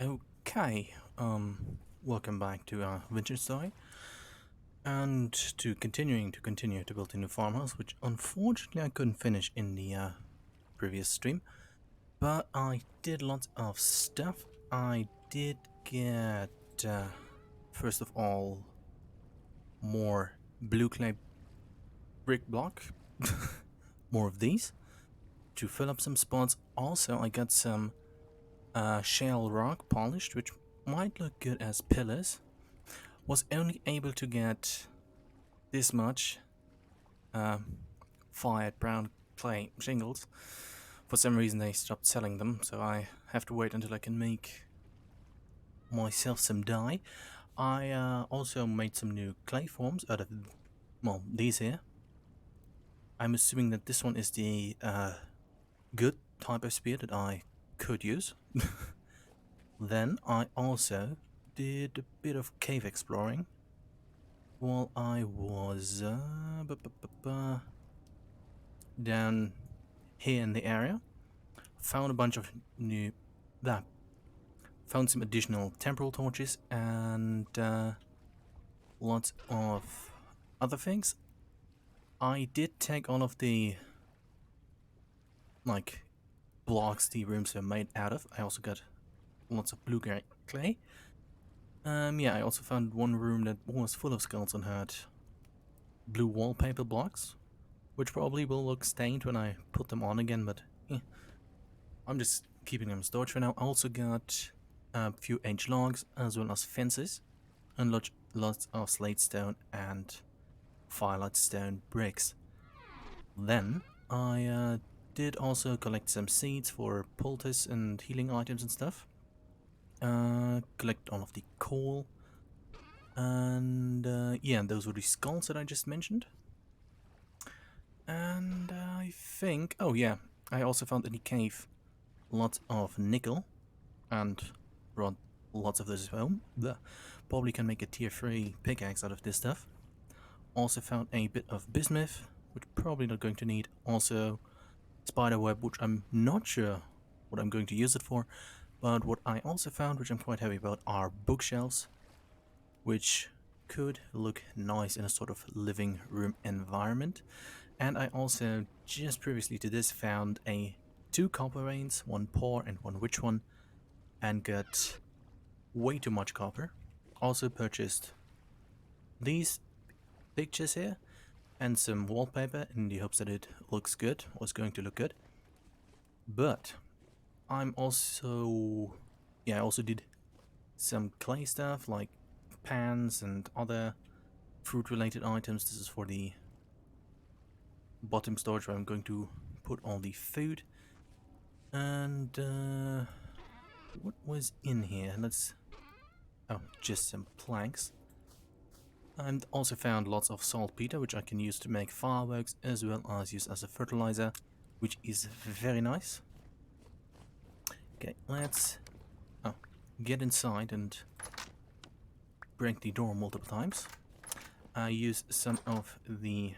Okay, welcome back to our Winter Story, and to continue to build a new farmhouse, which unfortunately I couldn't finish in the previous stream, but I did lots of stuff. I did get, first of all, more blue clay brick block, more of these, to fill up some spots. Also, I got some shale rock polished, which might look good as pillars. Was only able to get this much um, fired brown clay shingles. For some reason they stopped selling them, so I have to wait until I can make myself some dye. I also made some new clay forms out of, well, these here. I'm assuming that this one is the good type of spear that I could use. Then I also did a bit of cave exploring while I was down here in the area. Found a bunch of new that found some additional temporal torches and lots of other things. I did take all of the like blocks the rooms are made out of. I also got lots of blue clay. Yeah, I also found one room that was full of skulls and had blue wallpaper blocks, which probably will look stained when I put them on again, but I'm just keeping them in storage for now. I also got a few aged logs as well as fences and lots of slate stone and firelight stone bricks. Then I did also collect some seeds for poultice and healing items and stuff. Collect all of the coal. And yeah, those were the skulls that I just mentioned. And I think, oh yeah, I also found in the cave lots of nickel and brought lots of this home. Probably can make a tier 3 pickaxe out of this stuff. Also found a bit of bismuth, which probably not going to need. Also spiderweb, which I'm not sure what I'm going to use it for. But what I also found, which I'm quite happy about, are bookshelves, which could look nice in a sort of living room environment. And I also, just previously to this, found two copper veins, one poor and one rich one, and got way too much copper. Also purchased these pictures here and some wallpaper in the hopes that it looks good, or is going to look good. But I'm also, yeah, I also did some clay stuff like pans and other fruit related items. This is for the bottom storage where I'm going to put all the food. And what was in here? Oh, just some planks. And also found lots of saltpeter, which I can use to make fireworks, as well as use as a fertilizer, which is very nice. Okay, let's get inside and break the door multiple times. I use some of the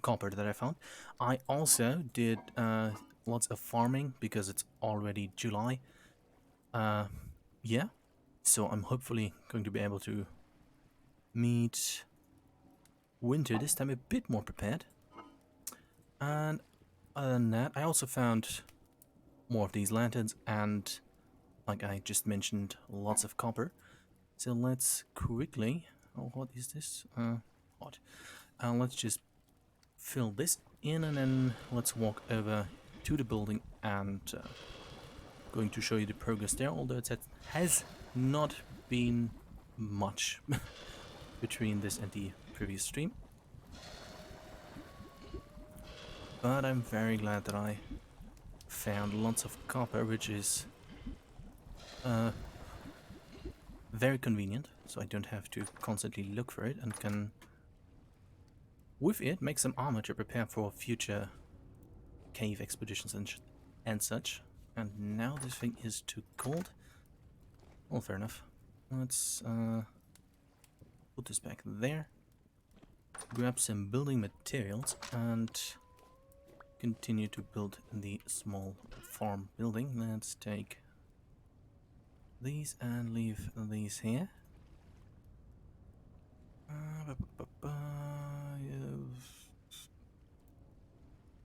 copper that I found. I also did lots of farming because it's already July. Yeah, so I'm hopefully going to be able to meet winter this time a bit more prepared. And other than that, I also found more of these lanterns and, like I just mentioned, lots of copper. So let's quickly... Oh, what is this? What? Let's just fill this in and then let's walk over to the building and going to show you the progress there, although it has not been much between this and the previous stream. But I'm very glad that I found lots of copper, which is very convenient, so I don't have to constantly look for it and can, with it, make some armor to prepare for future cave expeditions and such. And now this thing is too cold. Well, fair enough. Let's put this back there. Grab some building materials and continue to build the small farm building. Let's take these and leave these here.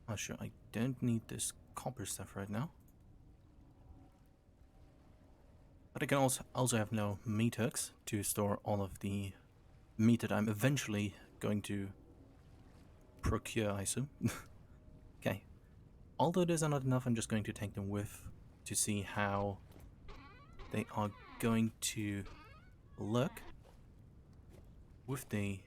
Oh, sure, I don't need this copper stuff right now. But I can also have no meat hooks to store all of the meat that I'm eventually going to procure, I assume. Okay. Although those are not enough, I'm just going to take them with to see how they are going to look with the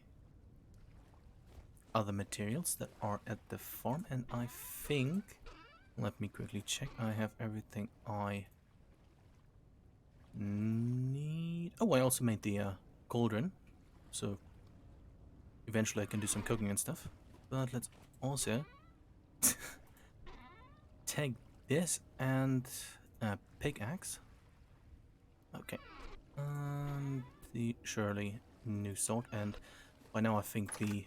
other materials that are at the farm. And I think, let me quickly check, I have everything I need. Oh, I also made the cauldron, so eventually I can do some cooking and stuff. But let's also take this and a pickaxe. Okay. And the surely new sword, and by now I think the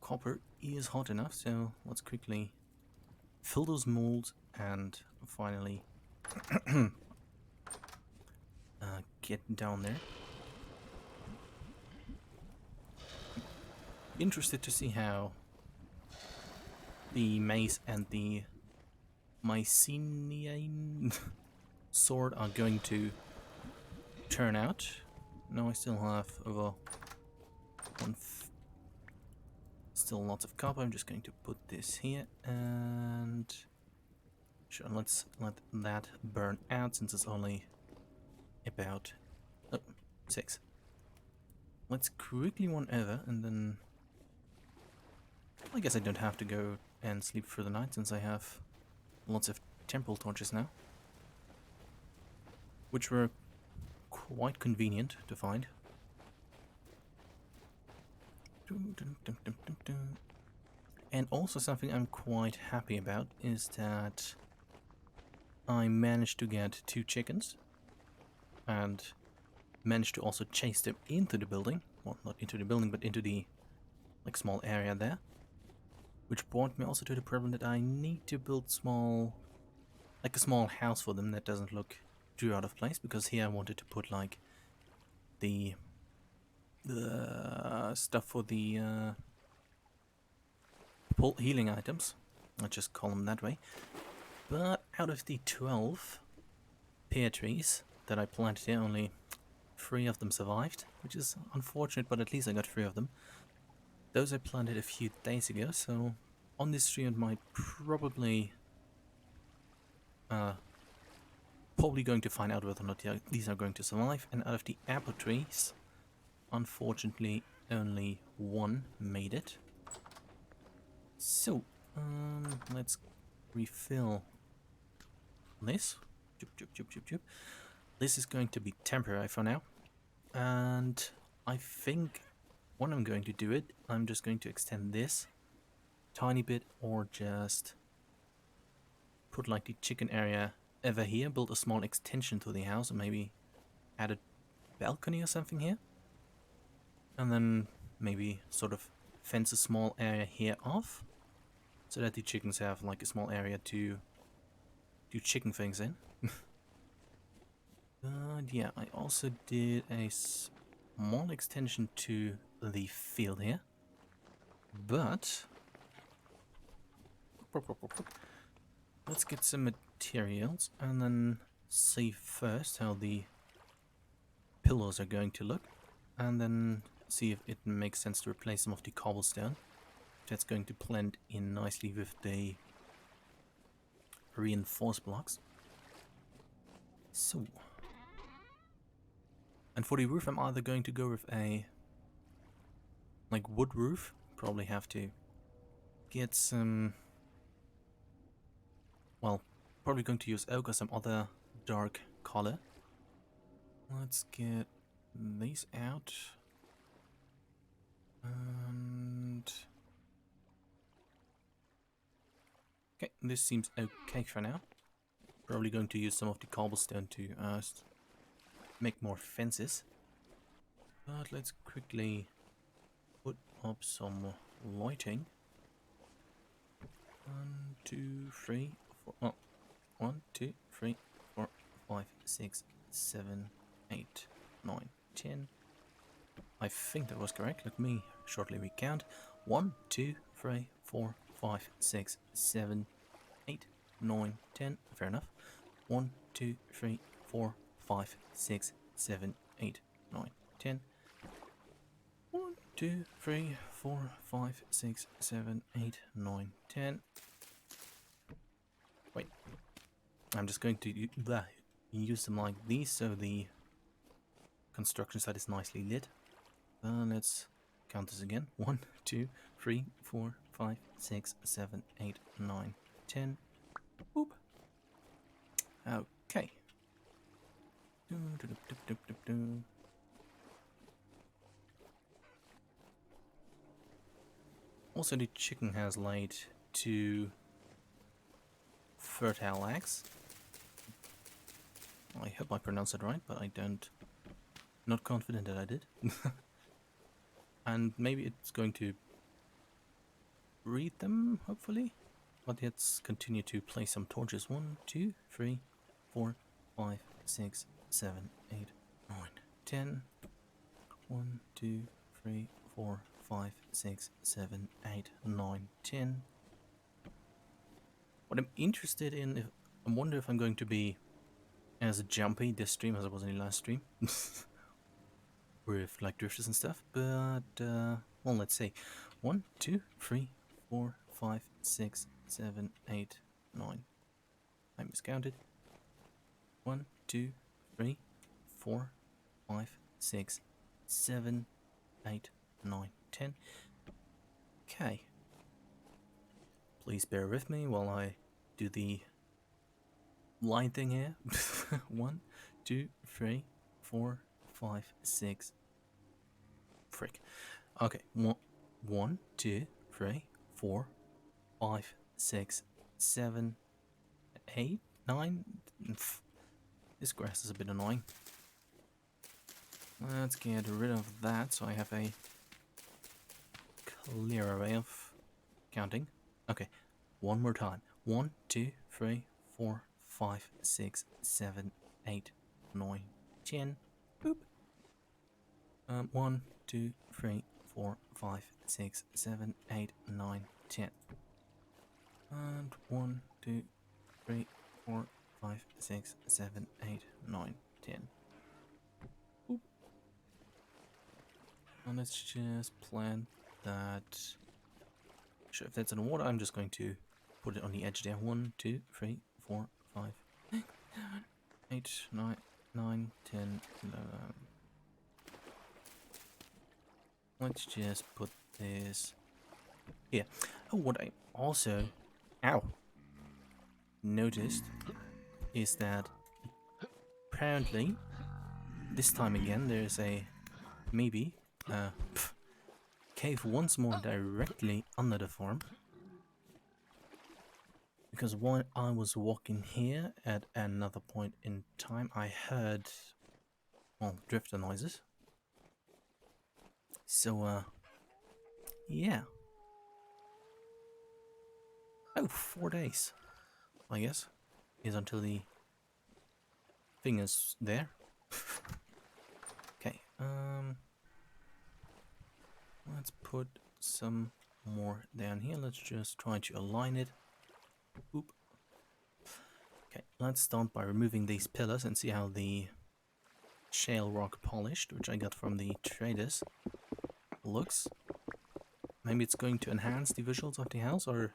copper is hot enough, so let's quickly fill those molds and finally get down there. Interested to see how the mace and the Mycenian sword are going to turn out. Now I still have still lots of copper. I'm just going to put this here and sure, let's let that burn out since it's only about 6. Let's quickly run over and then I guess I don't have to go and sleep for the night since I have lots of temple torches now, which were quite convenient to find. And also something I'm quite happy about is that I managed to get 2 chickens and managed to also chase them into the building. Well, not into the building, but into the like small area there. Which brought me also to the problem that I need to build a small house for them that doesn't look too out of place, because here I wanted to put like the stuff for the healing items. I'll just call them that way. But out of the 12 pear trees that I planted here, only 3 of them survived, which is unfortunate, but at least I got 3 of them. Those I planted a few days ago, so on this tree I might probably going to find out whether or not these are going to survive. And out of the apple trees, unfortunately only 1 made it. So let's refill this. This is going to be temporary for now, and I think when I'm going to do it, I'm just going to extend this tiny bit, or just put like the chicken area over here, build a small extension to the house, and maybe add a balcony or something here, and then maybe sort of fence a small area here off, so that the chickens have like a small area to do chicken things in. Yeah, I also did a small extension to the field here, but let's get some materials and then see first how the pillars are going to look, and then see if it makes sense to replace some of the cobblestone. That's going to blend in nicely with the reinforced blocks. So, and for the roof I'm either going to go with a like wood roof, probably have to get some, well, probably going to use oak or some other dark color. Let's get these out. And okay, this seems okay for now. Probably going to use some of the cobblestone to make more fences. But let's quickly put up some lighting. 1, 2, 3, 4. Oh, 1, 2, 3, 4, 5, 6, 7, 8, 9, 10. I think that was correct. Let me shortly recount. 1, 2, 3, 4, 5, 6, 7, 8, 9, 10. Fair enough. 1, 2, 3, 4, 5, 6, 7, 8, 9, 10. 1, 2, 3, 4, 5, 6, 7, 8, 9, 10. Wait. I'm just going to use them like these so the construction site is nicely lit. Let's count this again. 1, 2, 3, 4, 5, 6, 7, 8, 9, 10. Boop. Okay. Also, the chicken has laid 2 fertile eggs. I hope I pronounced it right, but I don't. Not confident that I did. And maybe it's going to read them, hopefully. But let's continue to place some torches. 1, 2, 3, 4, 5, 6, 7, 8, 9, 10. 1, 2, 3, 4, 5, 6, 7, 8, 9, 10. What I'm interested in, I wonder if I'm going to be as jumpy this stream as I was in the last stream. With like drifters and stuff, but well, let's see. 1, 2, 3, 4, 5, 6, 7, 8, 9. I miscounted. 1, 2, 3, 4, 5, 6, 7, 8, 9, 10. Okay. Please bear with me while I do the line thing here. 1, 2, 3, 4, 5, 6. Frick. Okay. 1, 2, 3, 4, 5, 6, 7, 8, 9. This grass is a bit annoying. Let's get rid of that so I have a clearer way of counting. Okay. One more time. 1, 2, 3, 4, 5, 6, 7, 8, 9, 10. Boop. 1, 2, 3, 4, 5, 6, 7, 8, 9, 10. And 1, 2, 3, 4, 5, 6, 7, 8, 9, 10. Boop. And let's just plant that. Sure, if that's in water, I'm just going to put it on the edge there. 1, 2, 3, 4, 5, 6, 7, 8, 9, 9, 10, 11. Let's just put this here. Oh, what I also noticed is that apparently this time again there's a cave once more directly under the farm. Because while I was walking here at another point in time, I heard, well, drifter noises. So, yeah. Oh, 4 days, I guess, is until the thing is there. Okay, let's put some more down here. Let's just try to align it. Oop. Okay, let's start by removing these pillars and see how the shale rock polished, which I got from the traders, looks. Maybe it's going to enhance the visuals of the house, or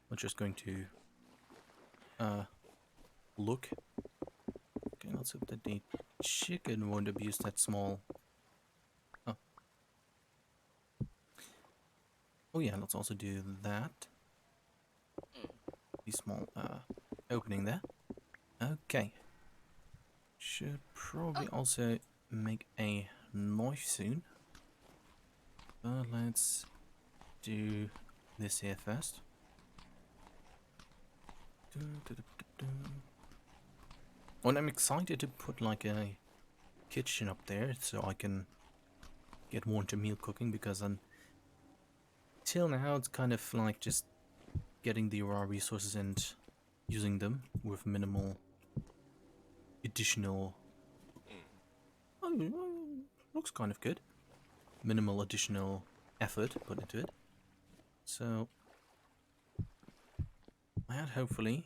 we're just going to look. Okay, let's hope that the chicken won't abuse that small. Oh yeah, let's also do that. The small opening there. Okay. Should probably also make a knife soon. But let's do this here first. Well, I'm excited to put like a kitchen up there so I can get more into meal cooking, because until now it's kind of like just getting the raw resources and using them with minimal additional... Oh, looks kind of good. Minimal additional effort put into it. So that hopefully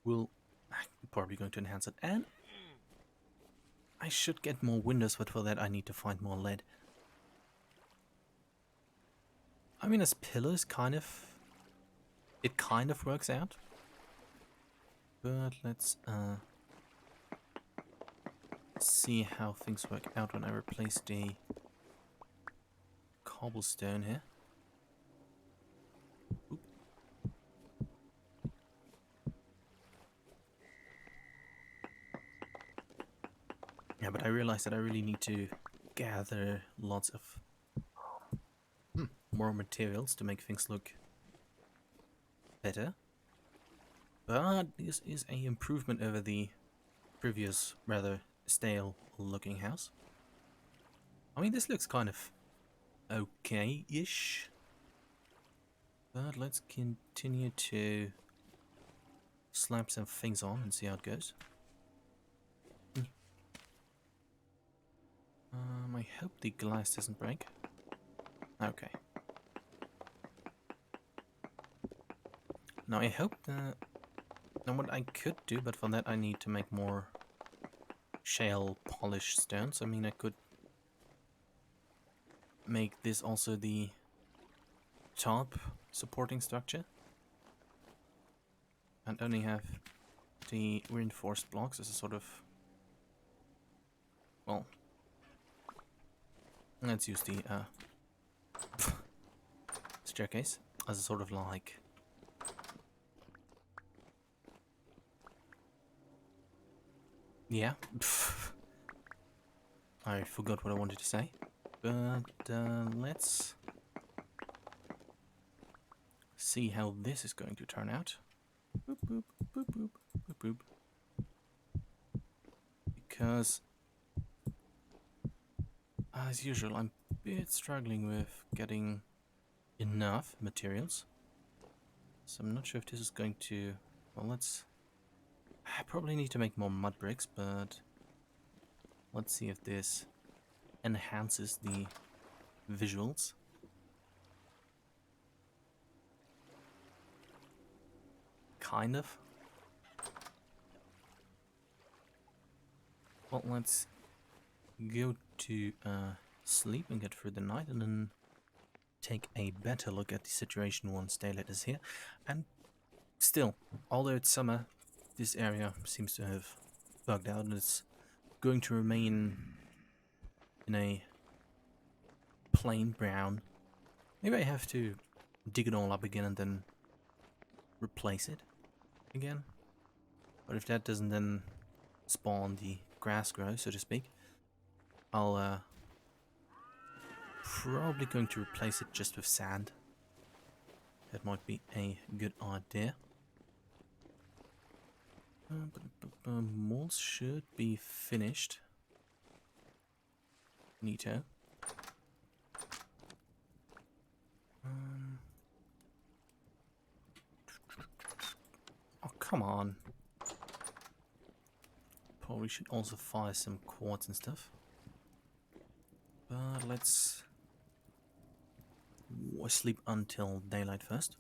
will... I'm probably going to enhance it. And I should get more windows, but for that I need to find more lead. I mean, as pillars, it kind of works out. But let's see how things work out when I replace the cobblestone here. Oop. Yeah, but I realized that I really need to gather lots of more materials to make things look better. But this is an improvement over the previous, rather stale looking house. I mean, this looks kind of okay-ish. But let's continue to slap some things on and see how it goes. I hope the glass doesn't break. Okay. Now I hope that... Now what I could do, but for that I need to make more shale polished stones. I mean, I could make this also the top supporting structure. And only have the reinforced blocks as a sort of... Well... Let's use the staircase as a sort of like... Yeah. I forgot what I wanted to say. But let's see how this is going to turn out. Boop, boop, boop, boop, boop, boop. Because, as usual, I'm a bit struggling with getting enough materials. So I'm not sure if this is going to... Well, let's... I probably need to make more mud bricks, but let's see if this enhances the visuals. Kind of. Well, let's go to sleep and get through the night, and then take a better look at the situation once daylight is here. And still, although it's summer, this area seems to have bugged out, and it's going to remain in a plain brown. Maybe I have to dig it all up again and then replace it again. But if that doesn't then spawn the grass grow, so to speak, I'll probably going to replace it just with sand. That might be a good idea. Molds should be finished. Neato. Oh, come on. Probably should also fire some quartz and stuff. But let's sleep until daylight first.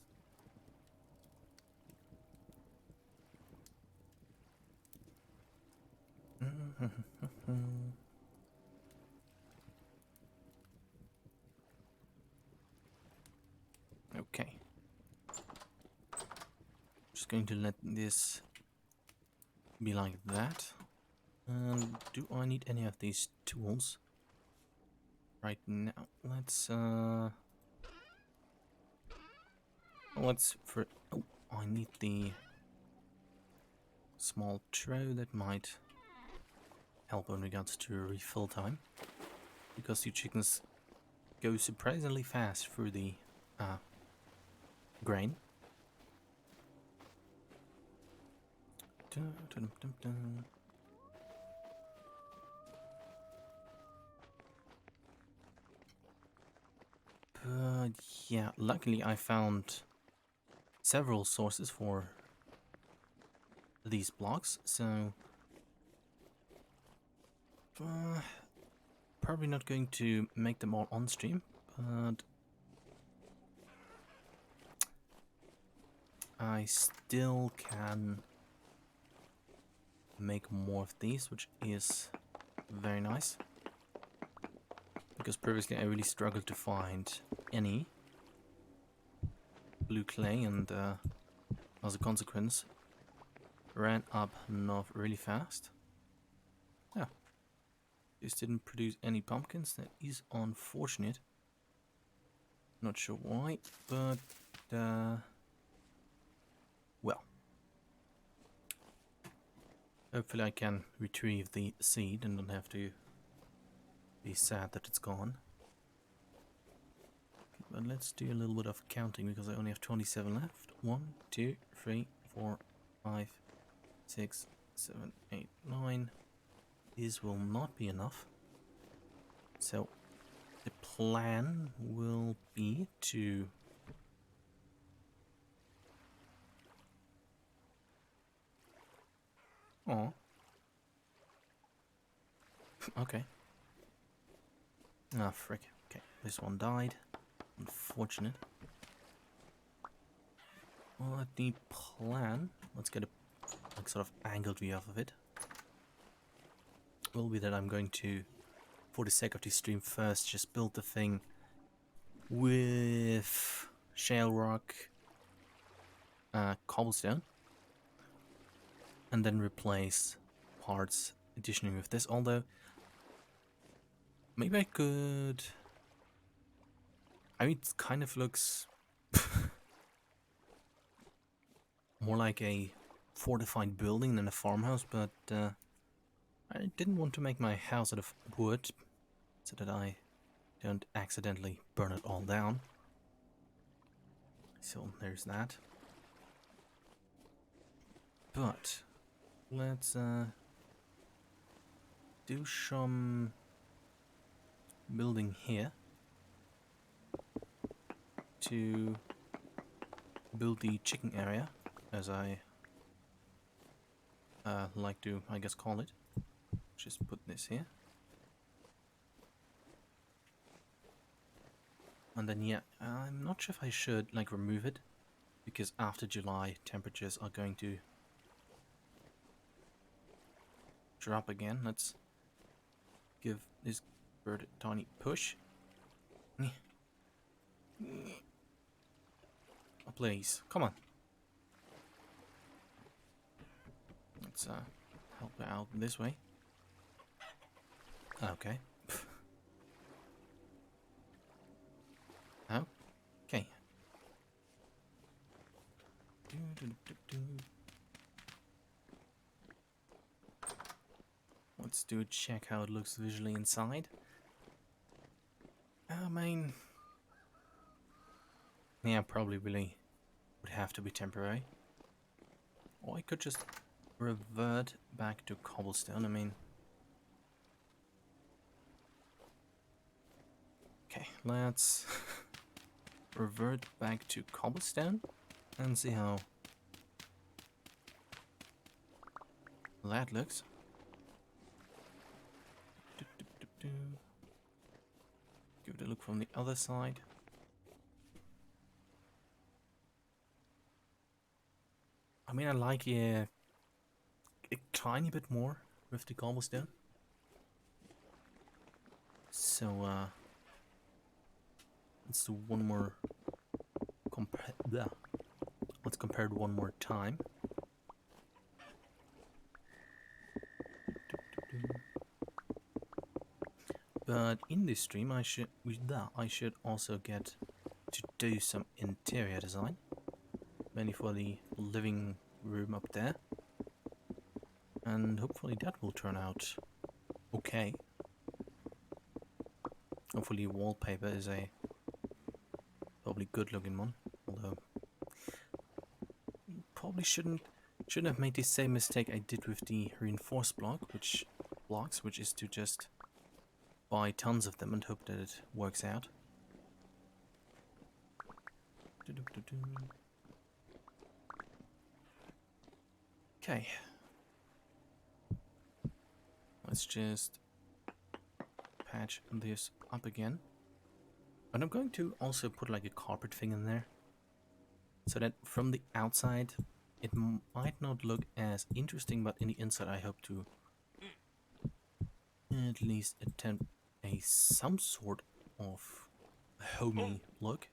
Okay. Just going to let this be like that. Do I need any of these tools right now? Let's oh, I need the small trough. That might help in regards to refill time, because the chickens go surprisingly fast through the grain. Dun, dun, dun, dun. But yeah, luckily I found several sources for these blocks, so probably not going to make them all on stream, but I still can make more of these, which is very nice, because previously I really struggled to find any blue clay, and as a consequence ran up north really fast. Yeah, this didn't produce any pumpkins. That is unfortunate. Not sure why, but well, hopefully I can retrieve the seed and don't have to be sad that it's gone. But let's do a little bit of counting, because I only have 27 left. 1, 2, 3, 4, 5, 6, 7, 8, 9. This will not be enough. So the plan will be to okay. Ah, frick. Okay, this one died. Unfortunate. Well, the plan, let's get a sort of angled view of it, will be that I'm going to, for the sake of the stream, first just build the thing with shale rock, cobblestone, and then replace parts additionally with this. Although maybe I could, I mean, it kind of looks more like a fortified building than a farmhouse, but I didn't want to make my house out of wood so that I don't accidentally burn it all down. So there's that. But let's do some building here to build the chicken area, as I like to, I guess, call it. Just put this here. And then, yeah, I'm not sure if I should, like, remove it, because after July, temperatures are going to drop again. Let's give this bird a tiny push. Oh, please, come on. Let's help her out this way. Okay. Okay. Let's do a check how it looks visually inside. I mean, yeah, probably really would have to be temporary. Or I could just revert back to cobblestone. I mean, okay, let's revert back to cobblestone and see how that looks. Give it a look from the other side. I mean, I like a tiny bit more with the cobblestone. So, let's do one more. Let's compare it one more time. But in this stream, I should also get to do some interior design, mainly for the living room up there, and hopefully that will turn out okay. Hopefully, wallpaper is a probably good-looking one, although probably shouldn't have made the same mistake I did with the reinforced blocks, which is to just buy tons of them and hope that it works out. Okay. Let's just patch this up again. And I'm going to also put like a carpet thing in there, so that from the outside it might not look as interesting, but in the inside I hope to at least attempt some sort of homey look.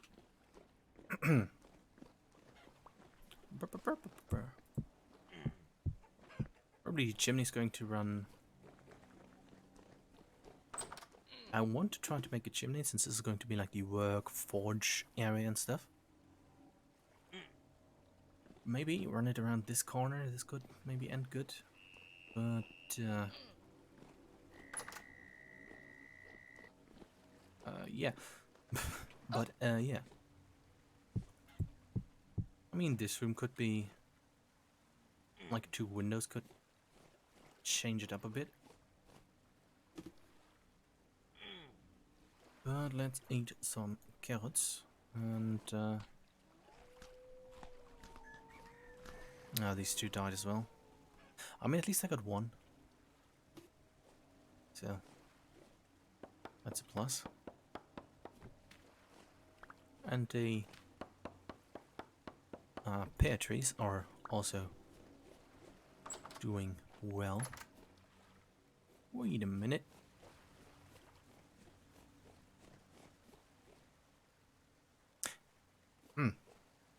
Probably the chimney's going to run. I want to try to make a chimney since this is going to be like the work forge area and stuff. Maybe run it around this corner. This could maybe end good, but yeah. But yeah. I mean, this room could be like 2 windows, could change it up a bit. But let's eat some carrots and these 2 died as well. I mean, at least I got 1, so that's a plus. And the pear trees are also doing well. Wait a minute.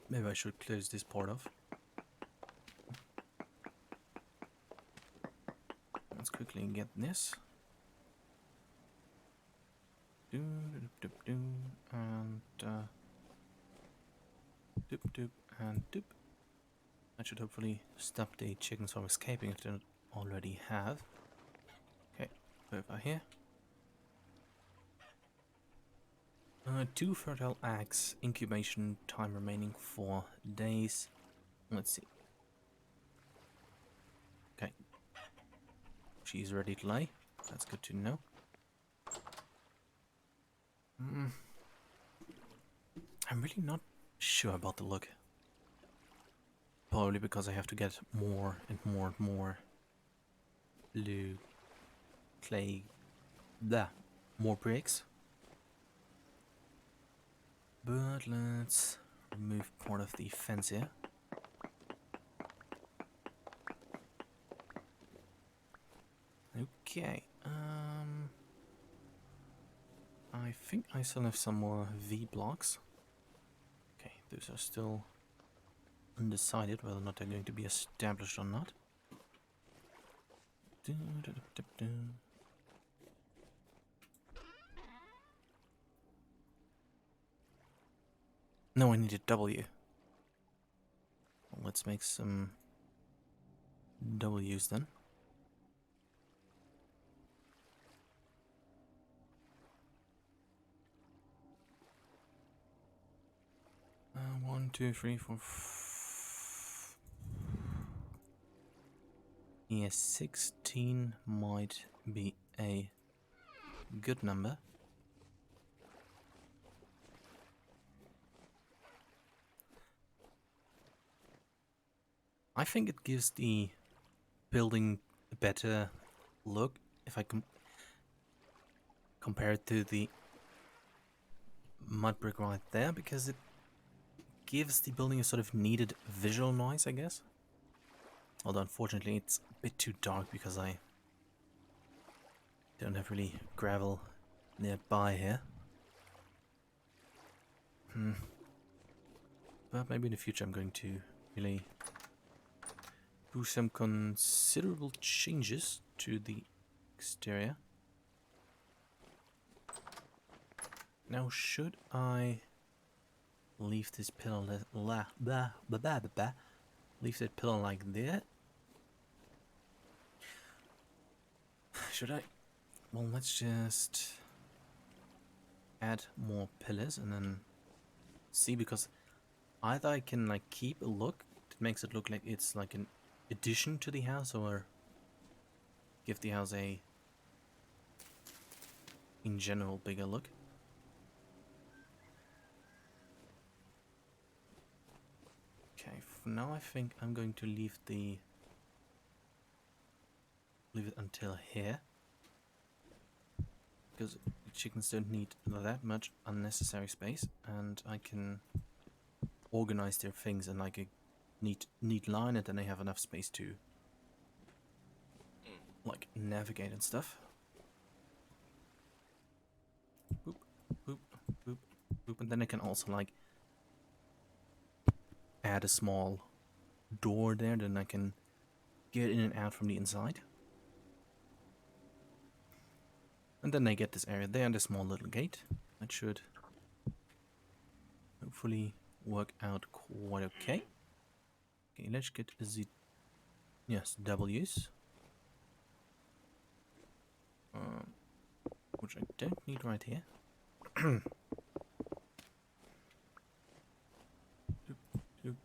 Maybe I should close this part off. Let's quickly get this. And doop doop and doop. That should hopefully stop the chickens from escaping if they don't already have. Okay, over here. 2 fertile eggs, incubation time remaining 4 days. Let's see. Okay. She's ready to lay. That's good to know. I'm really not sure about the look. Probably because I have to get more and more and more blue clay. More bricks. But let's remove part of the fence here. Okay, I think I still have some more V blocks. Okay, those are still undecided whether or not they're going to be established or not. No, I need a W. Well, let's make some W's then. One, two, three, four. Yeah, 16 might be a good number. I think it gives the building a better look if I compare it to the mud brick right there, because it gives the building a sort of needed visual noise, I guess. Although unfortunately it's a bit too dark because I don't have really gravel nearby here. But maybe in the future I'm going to really do some considerable changes to the exterior. Now, should I leave this pillar leave that pillar like that? Should I? Well, let's just add more pillars and then see, because either I can like keep a look that makes it look like it's like an addition to the house, or give the house a in general bigger look. Okay, for now I think I'm going to leave the leave it until here. Because the chickens don't need that much unnecessary space, and I can organize their things in like a neat line, and then they have enough space to like navigate and stuff. Boop, boop, boop, boop, and then I can also like add a small door there, then I can get in and out from the inside. And then I get this area there and a small little gate. That should hopefully work out quite okay. Okay, let's get the W's. Which I don't need right here. Doop, doop.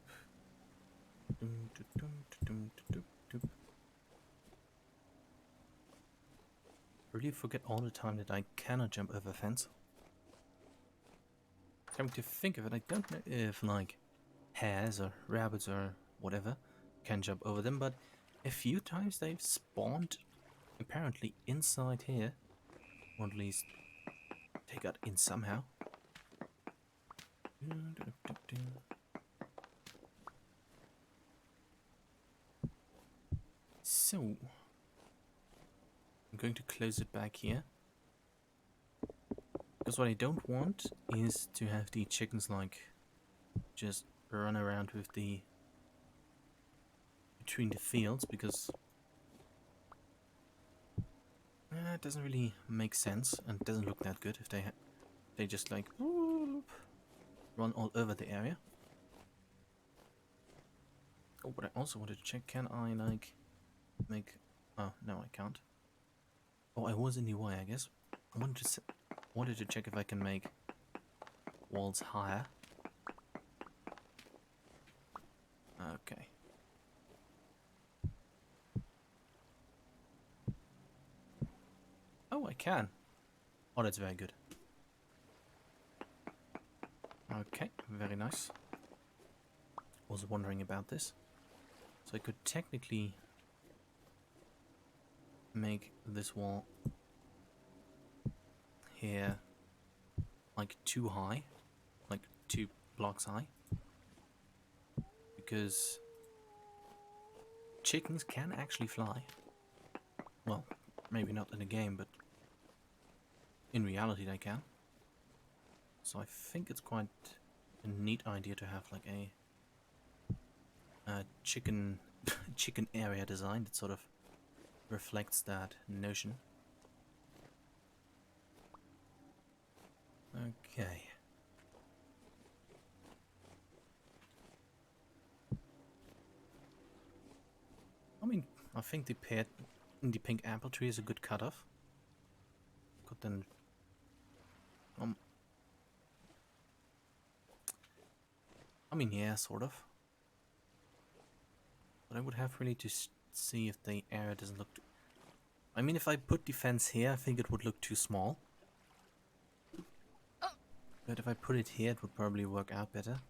Doom, doom, doom, doom, doom. I really forget all the time that I cannot jump over a fence. Coming to think of it, I don't know if like hares or rabbits or whatever can jump over them, but a few times they've spawned apparently inside here, or at least they got in somehow. So I'm going to close it back here, because what I don't want is to have the chickens like just run around with the between the fields, because it doesn't really make sense and it doesn't look that good if they just like run all over the area. Oh, but I also wanted to check, can I like make... Oh, no I can't. Oh, I was in the way, I guess. I wanted to check if I can make walls higher. Okay. Oh, I can. Oh, that's very good. Okay, very nice. Was wondering about this. So I could technically make this wall here like too high, like 2 blocks high, because chickens can actually fly. Well, maybe not in the game, but in reality they can. So I think it's quite a neat idea to have like a chicken chicken area design that sort of reflects that notion. Okay. I mean, I think the pink apple tree is a good cutoff. Could then I mean, yeah, sort of. But I would have really to see if the area doesn't look too... I mean, if I put the fence here, I think it would look too small. But if I put it here, it would probably work out better.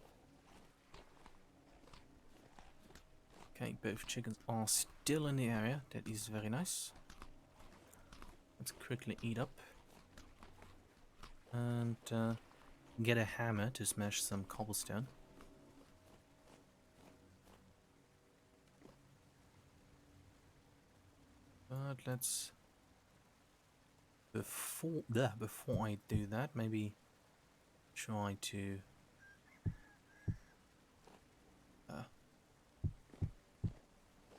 Okay, both chickens are still in the area. That is very nice. Let's quickly eat up. And get a hammer to smash some cobblestone. But let's... Before I do that, maybe try to...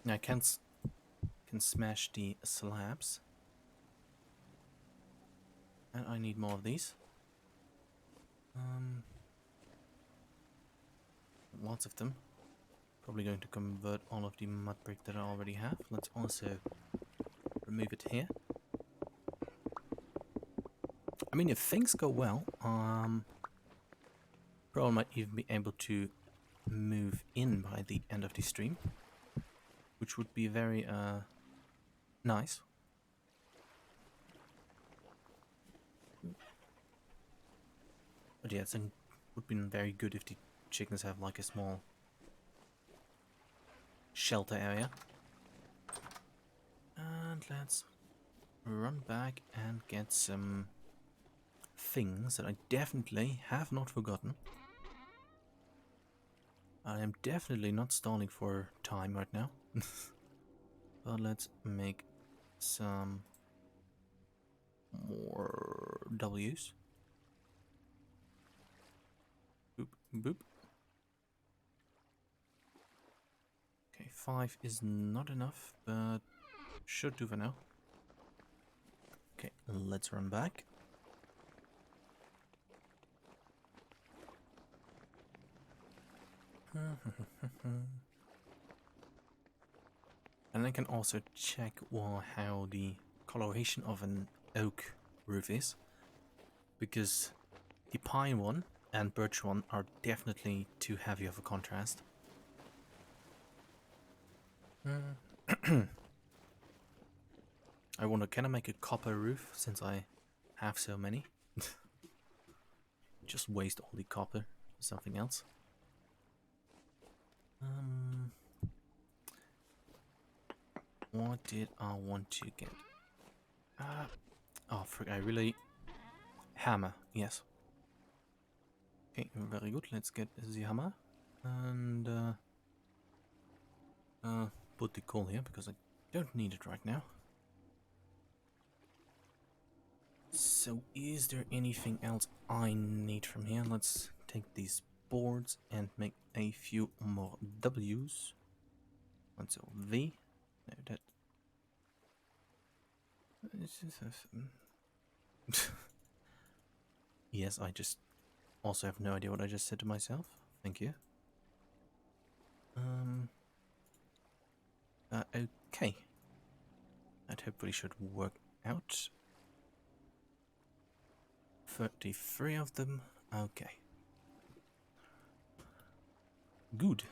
I can smash the slabs. And I need more of these. Lots of them. Probably going to convert all of the mud brick that I already have. Let's also remove it here. I mean, if things go well, probably might even be able to move in by the end of the stream, which would be very nice. But yeah, it would be very good if the chickens have like a small And let's run back and get some things that I definitely have not forgotten. I am definitely not stalling for time right now. But let's make some more W's. Boop, boop. Okay, 5 is not enough, but should do for now. Okay, let's run back. And I can also check how the coloration of an oak roof is, because the pine one and birch one are definitely too heavy of a contrast. I wonder, can I make a copper roof since I have so many? Just waste all the copper for something else. What did I want to get? Oh, frick, I really... Hammer, yes. Okay, very good. Let's get the hammer. And put the coal here because I don't need it right now. So is there anything else I need from here? Let's take these boards and make a few more W's. Let's go V. No, that... Yes, I just also have no idea what I just said to myself. Thank you. Okay. That hopefully should work out. 33 of them. Okay. Good.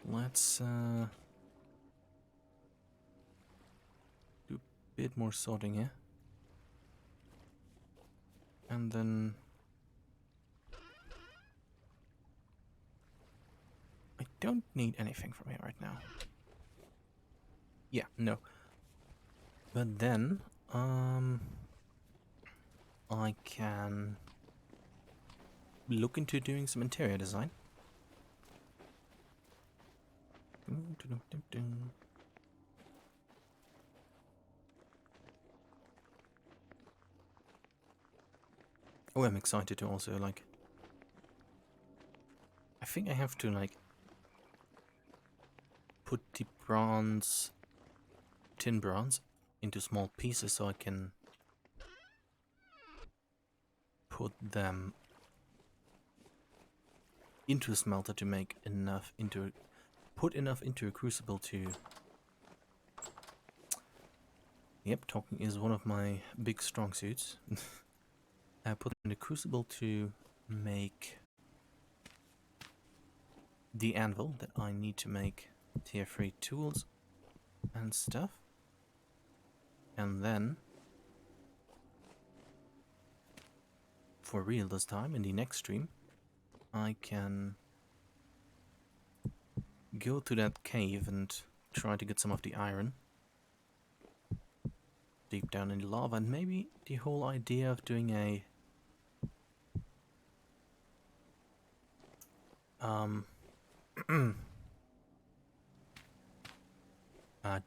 Let's do a bit more sorting here. And then I don't need anything from here right now. Yeah, no. But then I can look into doing some interior design. Oh, I'm excited to also, like... I think I have to, like... put the bronze... tin bronze into small pieces so I can... put them... into a smelter to make enough into... put enough into a crucible to... Yep, talking is one of my big strong suits. I put in the crucible to make the anvil that I need to make tier 3 tools and stuff. And then, for real this time, in the next stream, I can go to that cave and try to get some of the iron deep down in the lava, and maybe the whole idea of doing a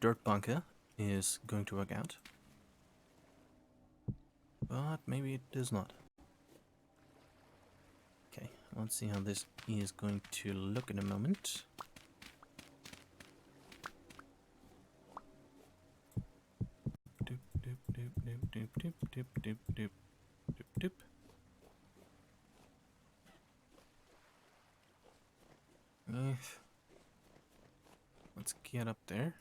dirt bunker is going to work out. But maybe it does not. Okay, let's see how this is going to look in a moment. Doop, doop, doop, doop, doop, doop, doop, doop, doop, doop, doop. Let's get up there.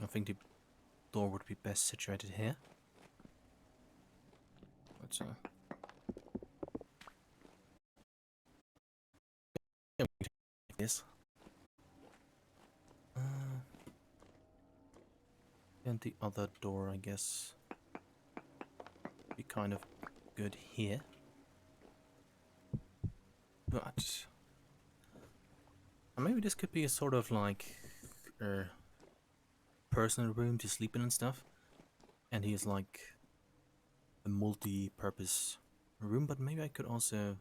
I think the door would be best situated here. Let's this. And the other door, I guess, be kind of good here. But maybe this could be a sort of like personal room to sleep in and stuff. And he is like a multi-purpose room, but maybe I could also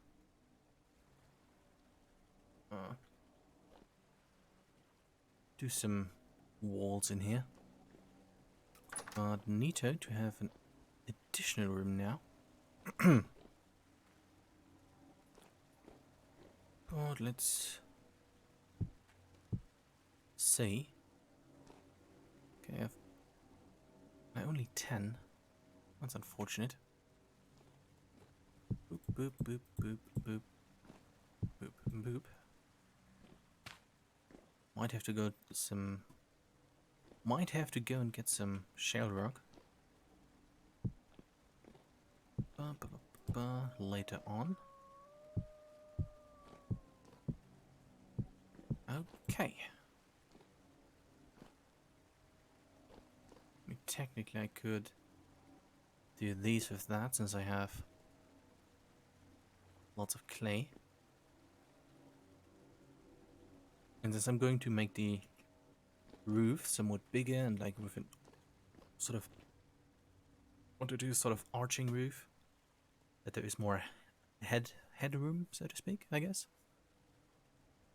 do some walls in here. But neato to have an additional room now. But let's see. Okay, I have only 10. That's unfortunate. Boop, boop, boop, boop, boop. Boop, boop. Might have to go and get some shell rock. Later on. Okay. I mean, technically I could do these with that since I have lots of clay. And since I'm going to make the roof somewhat bigger and like with a sort of want to do a sort of arching roof, that there is more headroom, so to speak, I guess.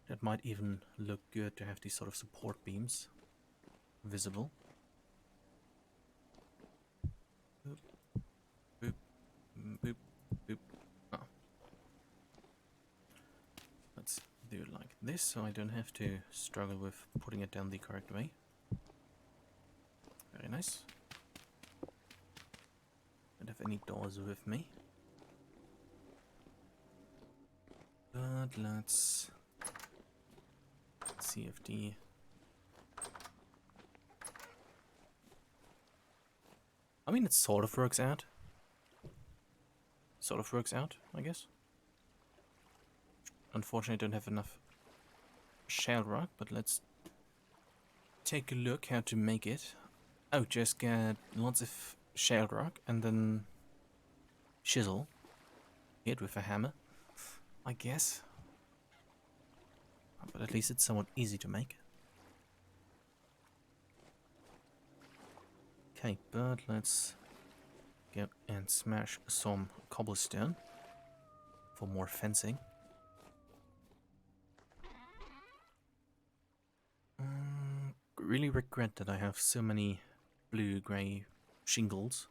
That might even look good to have these sort of support beams visible. Boop, boop, boop, boop. Oh. Let's do it like this so I don't have to struggle with putting it down the correct way. Very nice. Don't have any doors with me. But let's see if the I mean, it sort of works out. Sort of works out, I guess. Unfortunately, I don't have enough shell rock, but let's take a look how to make it. Oh, just get lots of shell rock and then chisel it with a hammer, I guess. But at least it's somewhat easy to make. Okay, but let's go and smash some cobblestone for more fencing. Really regret that I have so many blue-grey shingles.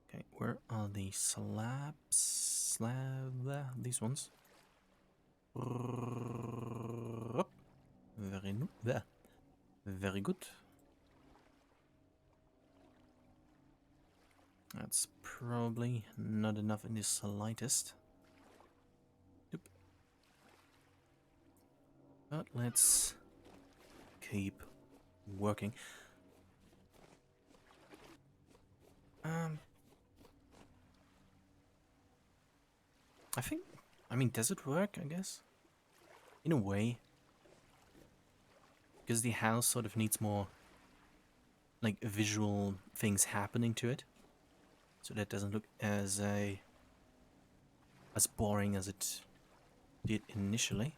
Okay, where are the slabs? These ones. Very good. That's probably not enough in the slightest. Nope. But let's keep working. I mean, does it work, I guess? In a way. Because the house sort of needs more, like, visual things happening to it. So that doesn't look as boring as it did initially.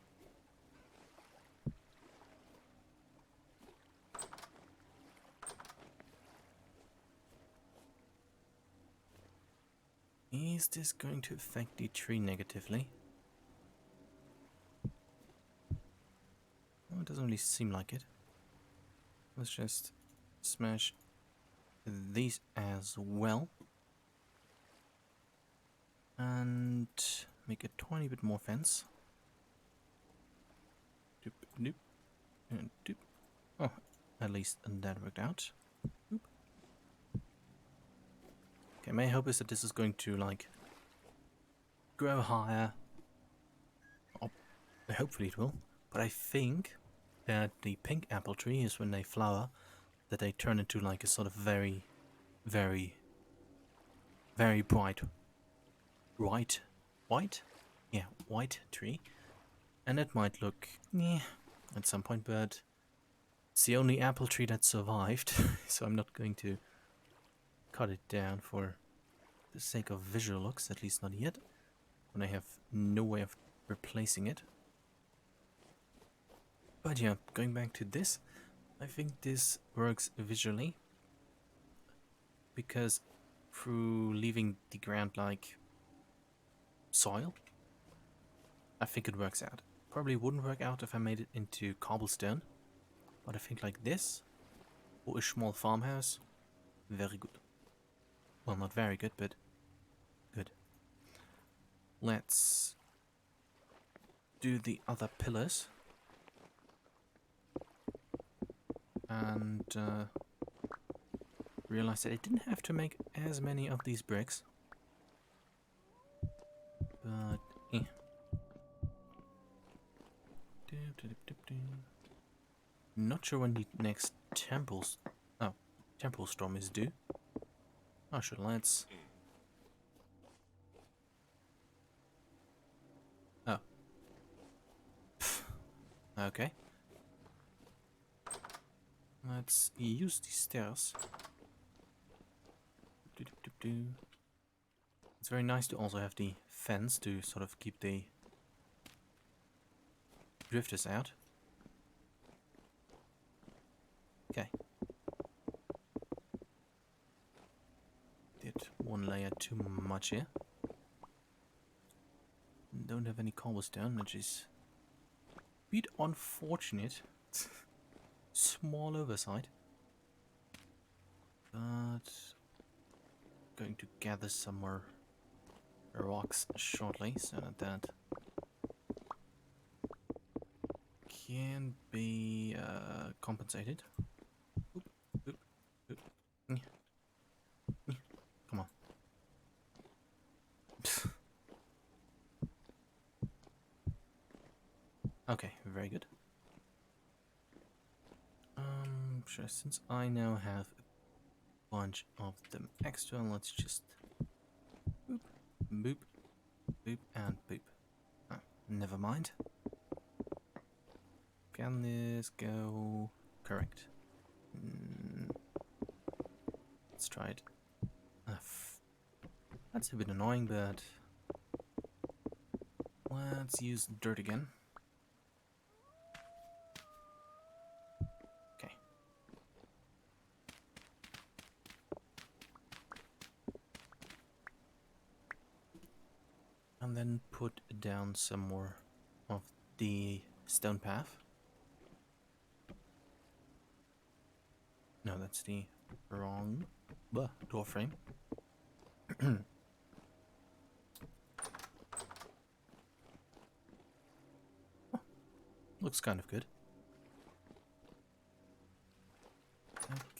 Is this going to affect the tree negatively? Oh, it doesn't really seem like it. Let's just smash these as well. And make a tiny bit more fence. Doop, doop, and doop. Oh, at least that worked out. Oop. Okay, my hope is that this is going to, like, grow higher. Oh, hopefully it will. But I think that the pink apple tree is when they flower, that they turn into, like, a sort of very, very, very bright white? Yeah, white tree. And it might look, at some point, but it's the only apple tree that survived, so I'm not going to cut it down for the sake of visual looks, at least not yet, when I have no way of replacing it. But yeah, going back to this, I think this works visually because through leaving the ground like soil, I think it works out. Probably wouldn't work out if I made it into cobblestone, but I think like this, or a small farmhouse, very good. Well, not very good, but good. Let's do the other pillars. And realize that I didn't have to make as many of these bricks. But, eh. Not sure when the next temple storm is due. Oh, sure, let's... Oh. Pfft. Okay. Let's use these stairs. It's very nice to also have the fence to sort of keep the drifters out. Okay. Did one layer too much here. Don't have any cobblestone, which is a bit unfortunate. Small oversight. But going to gather some more rocks shortly so that can be compensated. Oop, oop, oop. Come on. Okay, very good. Sure, since I now have a bunch of them extra, let's just boop, boop, boop, and boop. Oh, never mind. Can this go correct? Let's try it. That's a bit annoying, but let's use dirt again. Okay. And then put down some more of the stone path. No, that's the wrong door frame. Oh, looks kind of good.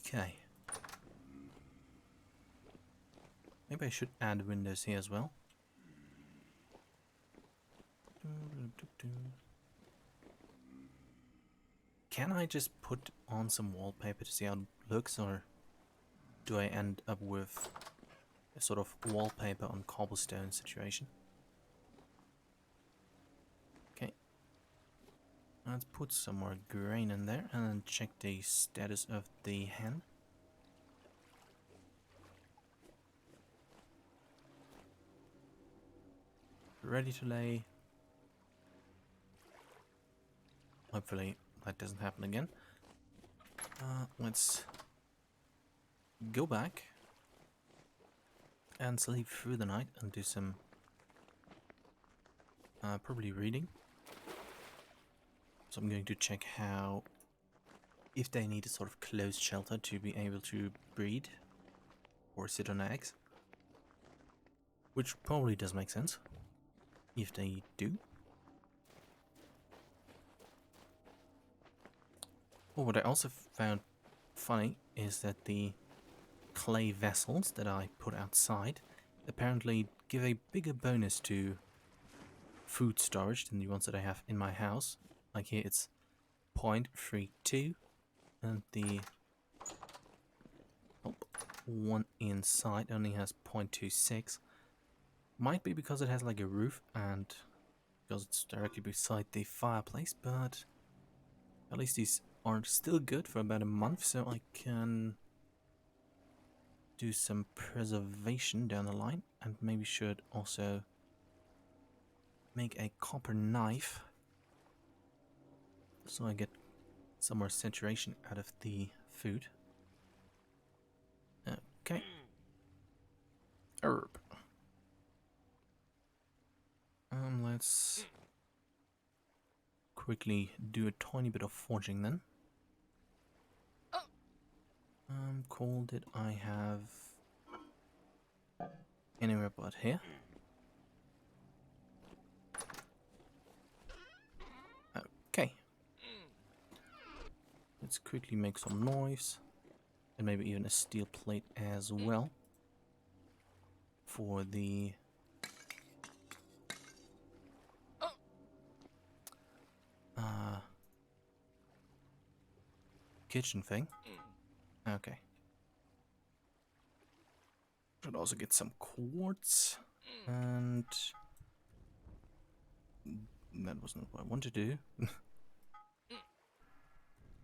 Okay. Maybe I should add windows here as well. Can I just put on some wallpaper to see how it looks, or do I end up with a sort of wallpaper on cobblestone situation? Okay. Let's put some more grain in there and then check the status of the hen. Ready to lay. Hopefully that doesn't happen again. Let's go back and sleep through the night and do some probably reading. So I'm going to check how, if they need a sort of closed shelter to be able to breed or sit on eggs, which probably does make sense if they do. Oh, what I also found funny is that the clay vessels that I put outside apparently give a bigger bonus to food storage than the ones that I have in my house. Like here it's 0.32 and the one inside only has 0.26. Might be because it has like a roof and because it's directly beside the fireplace, but at least these are still good for about a month, so I can do some preservation down the line, and maybe should also make a copper knife so I get some more saturation out of the food. Okay. Herb. Let's quickly do a tiny bit of forging then. Coal did I have anywhere but here? Okay. Let's quickly make some knives. And maybe even a steel plate as well. For the... kitchen thing. Okay. Should also get some quartz. And... that wasn't what I wanted to do.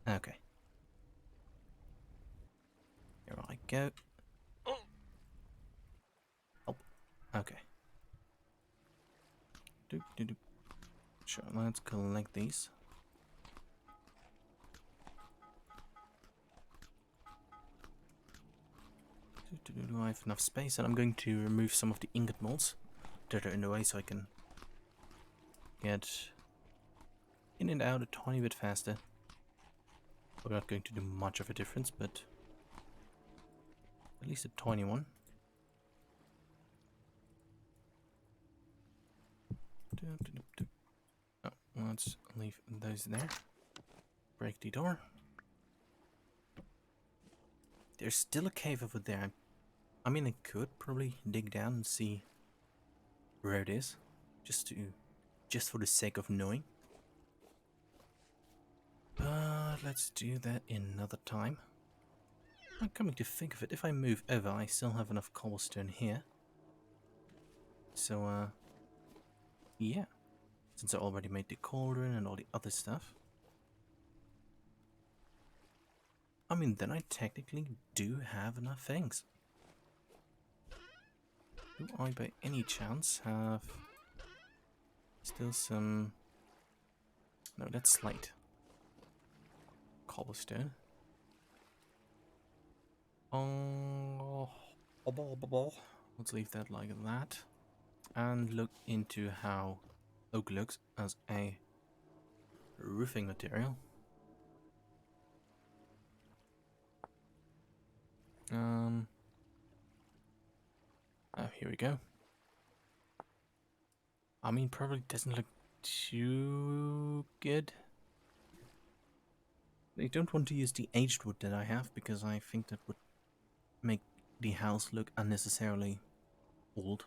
Okay. Here I go. Oh, okay. Doop, doop, doop. Sure, let's collect these. Do I have enough space? And I'm going to remove some of the ingot molds that are in the way so I can get in and out a tiny bit faster. We're not going to do much of a difference, but at least a tiny one. Oh, let's leave those there. Break the door. There's still a cave over there. I mean, I could probably dig down and see where it is, just for the sake of knowing. But let's do that another time. I'm coming to think of it, if I move over, I still have enough cobblestone here. So, yeah. Since I already made the cauldron and all the other stuff. I mean, then I technically do have enough things. Do I by any chance have still some... No, that's slate. Cobblestone. Oh, let's leave that like that. And look into how oak looks as a roofing material. Oh, here we go. I mean, probably doesn't look too good. I don't want to use the aged wood that I have because I think that would make the house look unnecessarily old.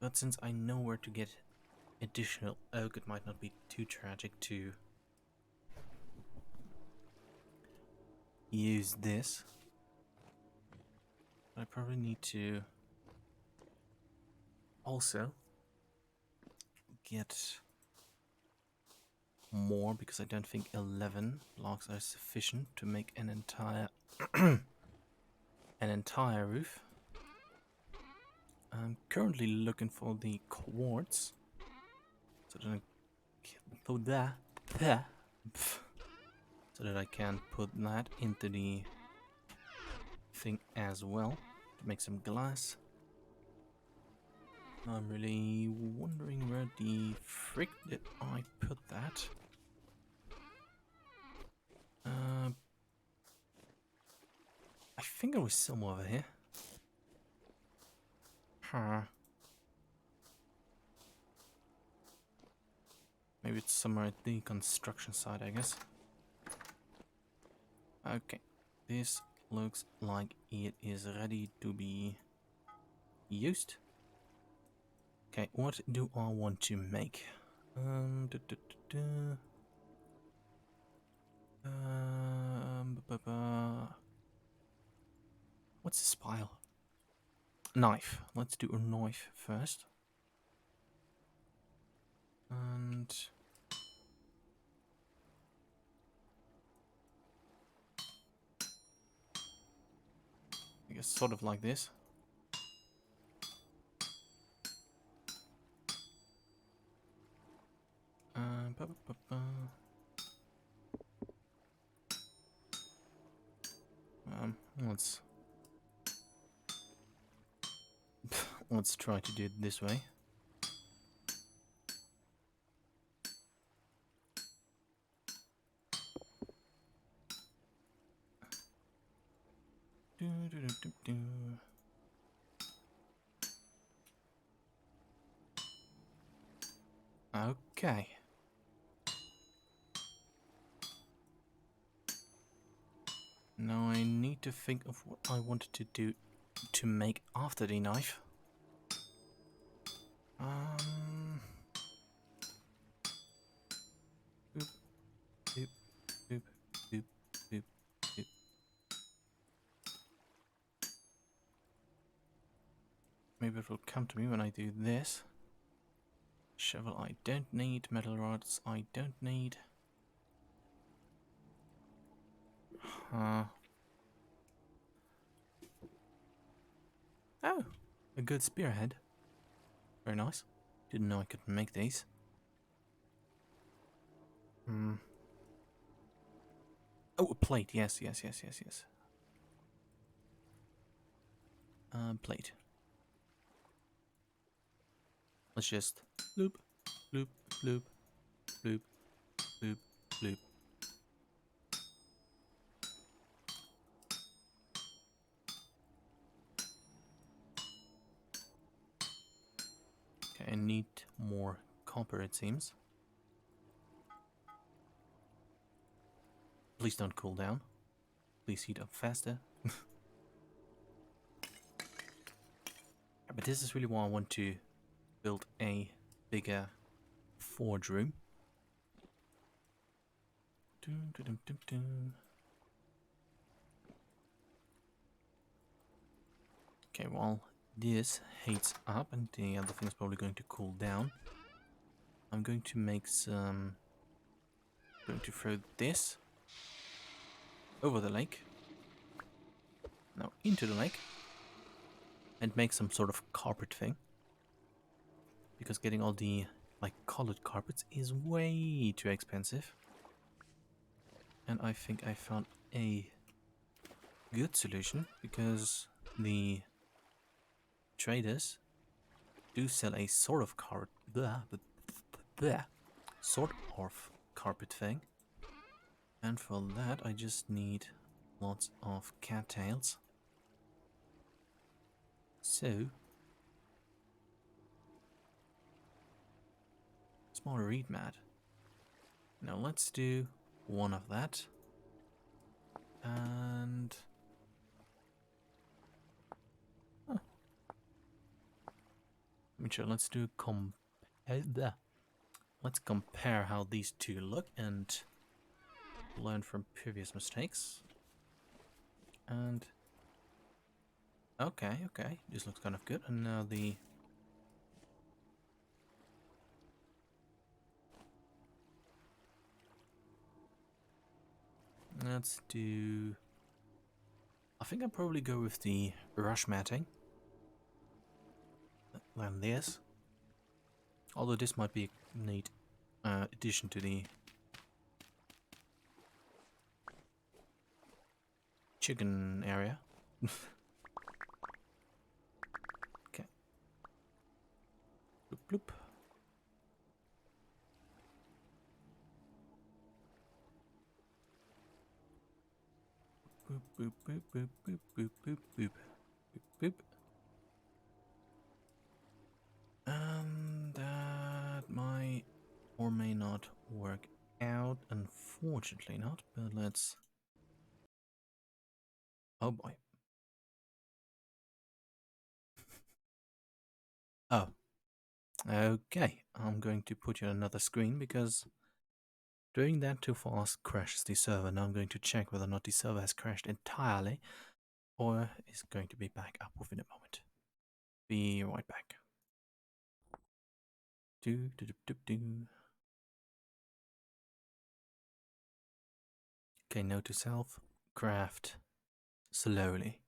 But since I know where to get additional oak, it might not be too tragic to use this. I probably need to also get more because I don't think 11 blocks are sufficient to make an entire roof. I'm currently looking for the quartz so that I can put that into the thing as well to make some glass. I'm really wondering where the frick did I put that. I think it was somewhere over here. Huh. Maybe it's somewhere at the construction site, I guess. Okay. This looks like it is ready to be used. Okay, what do I want to make? What's this pile? Knife. Let's do a knife first. And I guess sort of like this. Ba, ba, ba, ba. Let's let's try to do it this way. Do, do, do, do, do. Okay. Now I need to think of what I wanted to do to make after the knife. Boop, boop, boop, boop, boop, boop. Maybe it will come to me when I do this. Shovel I don't need. Metal rods I don't need. Oh, a good spearhead. Very nice. Didn't know I could make these. Oh, a plate. Yes, yes, yes, yes, yes. Plate. Let's just loop, loop, loop, loop, loop, loop. Okay, I need more copper, it seems. Please don't cool down. Please heat up faster. But this is really why I want to build a bigger forge room. Dun, dun, dun, dun, dun. Okay, while this heats up and the other thing is probably going to cool down, I'm going to make some... going to throw this over the lake. Now into the lake. And make some sort of carpet thing. Because getting all the like colored carpets is way too expensive. And I think I found a good solution, because the traders do sell a sort of sort of carpet thing. And for that I just need lots of cattails. So small reed mat. Now let's do one of that. And let's do let's compare how these two look and learn from previous mistakes. And okay, this looks kind of good. And now let's do... I think I'll probably go with the rush matting than this. Although this might be a neat addition to the chicken area. Okay. Bloop, bloop. Boop, boop, boop, boop, boop, boop, boop, boop, boop, boop. And that might or may not work out, unfortunately not, but let's... Oh boy. Oh. Okay, I'm going to put you on another screen, because doing that too fast crashes the server. Now I'm going to check whether or not the server has crashed entirely, or is going to be back up within a moment. Be right back. Do, do, do, do, do. Okay, note to self, craft slowly.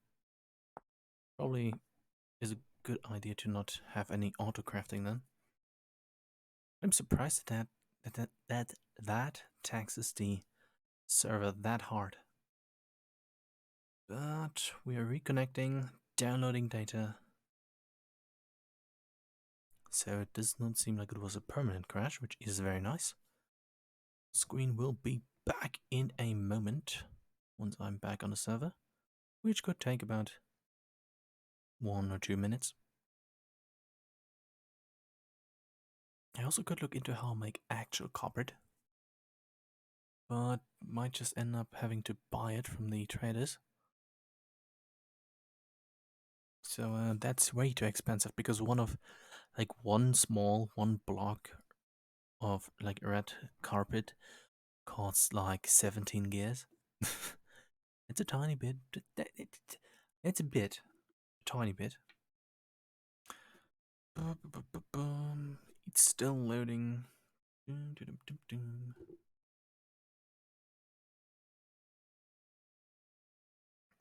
Probably is a good idea to not have any auto crafting then. I'm surprised that That taxes the server that hard. But we are reconnecting, downloading data. So it does not seem like it was a permanent crash, which is very nice. Screen will be back in a moment once I'm back on the server, which could take about 1 or 2 minutes. I also could look into how to make actual copper, but might just end up having to buy it from the traders. So that's way too expensive because one block of like red carpet costs like 17 gears. It's a tiny bit. It's a tiny bit. It's still loading.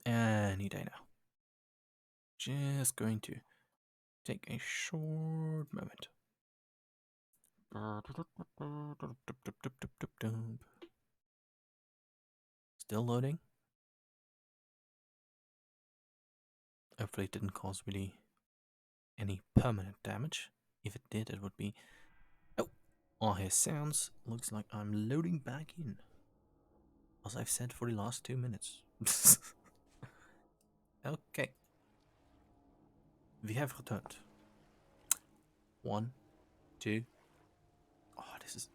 Any day now. Just going to take a short moment. Still loading. Hopefully it didn't cause really any permanent damage. If it did, it would be... Oh! I hear sounds. Looks like I'm loading back in. As I've said for the last 2 minutes. Okay. We have returned. 1, 2. Oh, this is...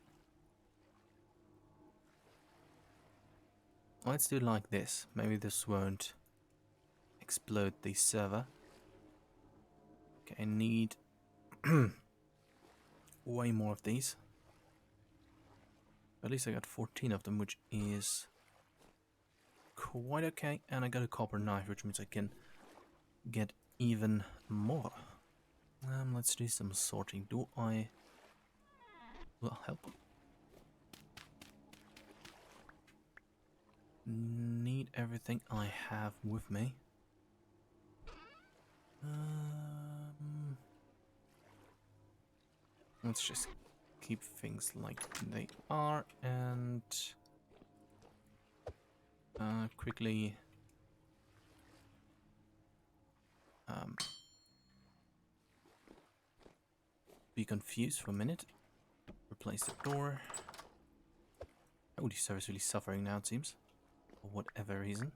Let's do it like this. Maybe this won't explode the server. Okay, I need way more of these. At least I got 14 of them, which is quite okay. And I got a copper knife, which means I can get even more. Let's do some sorting. Do I... Well, help. Need everything I have with me. Let's just keep things like they are and quickly be confused for a minute. Replace the door. Oh, the server's really suffering now, it seems. For whatever reason.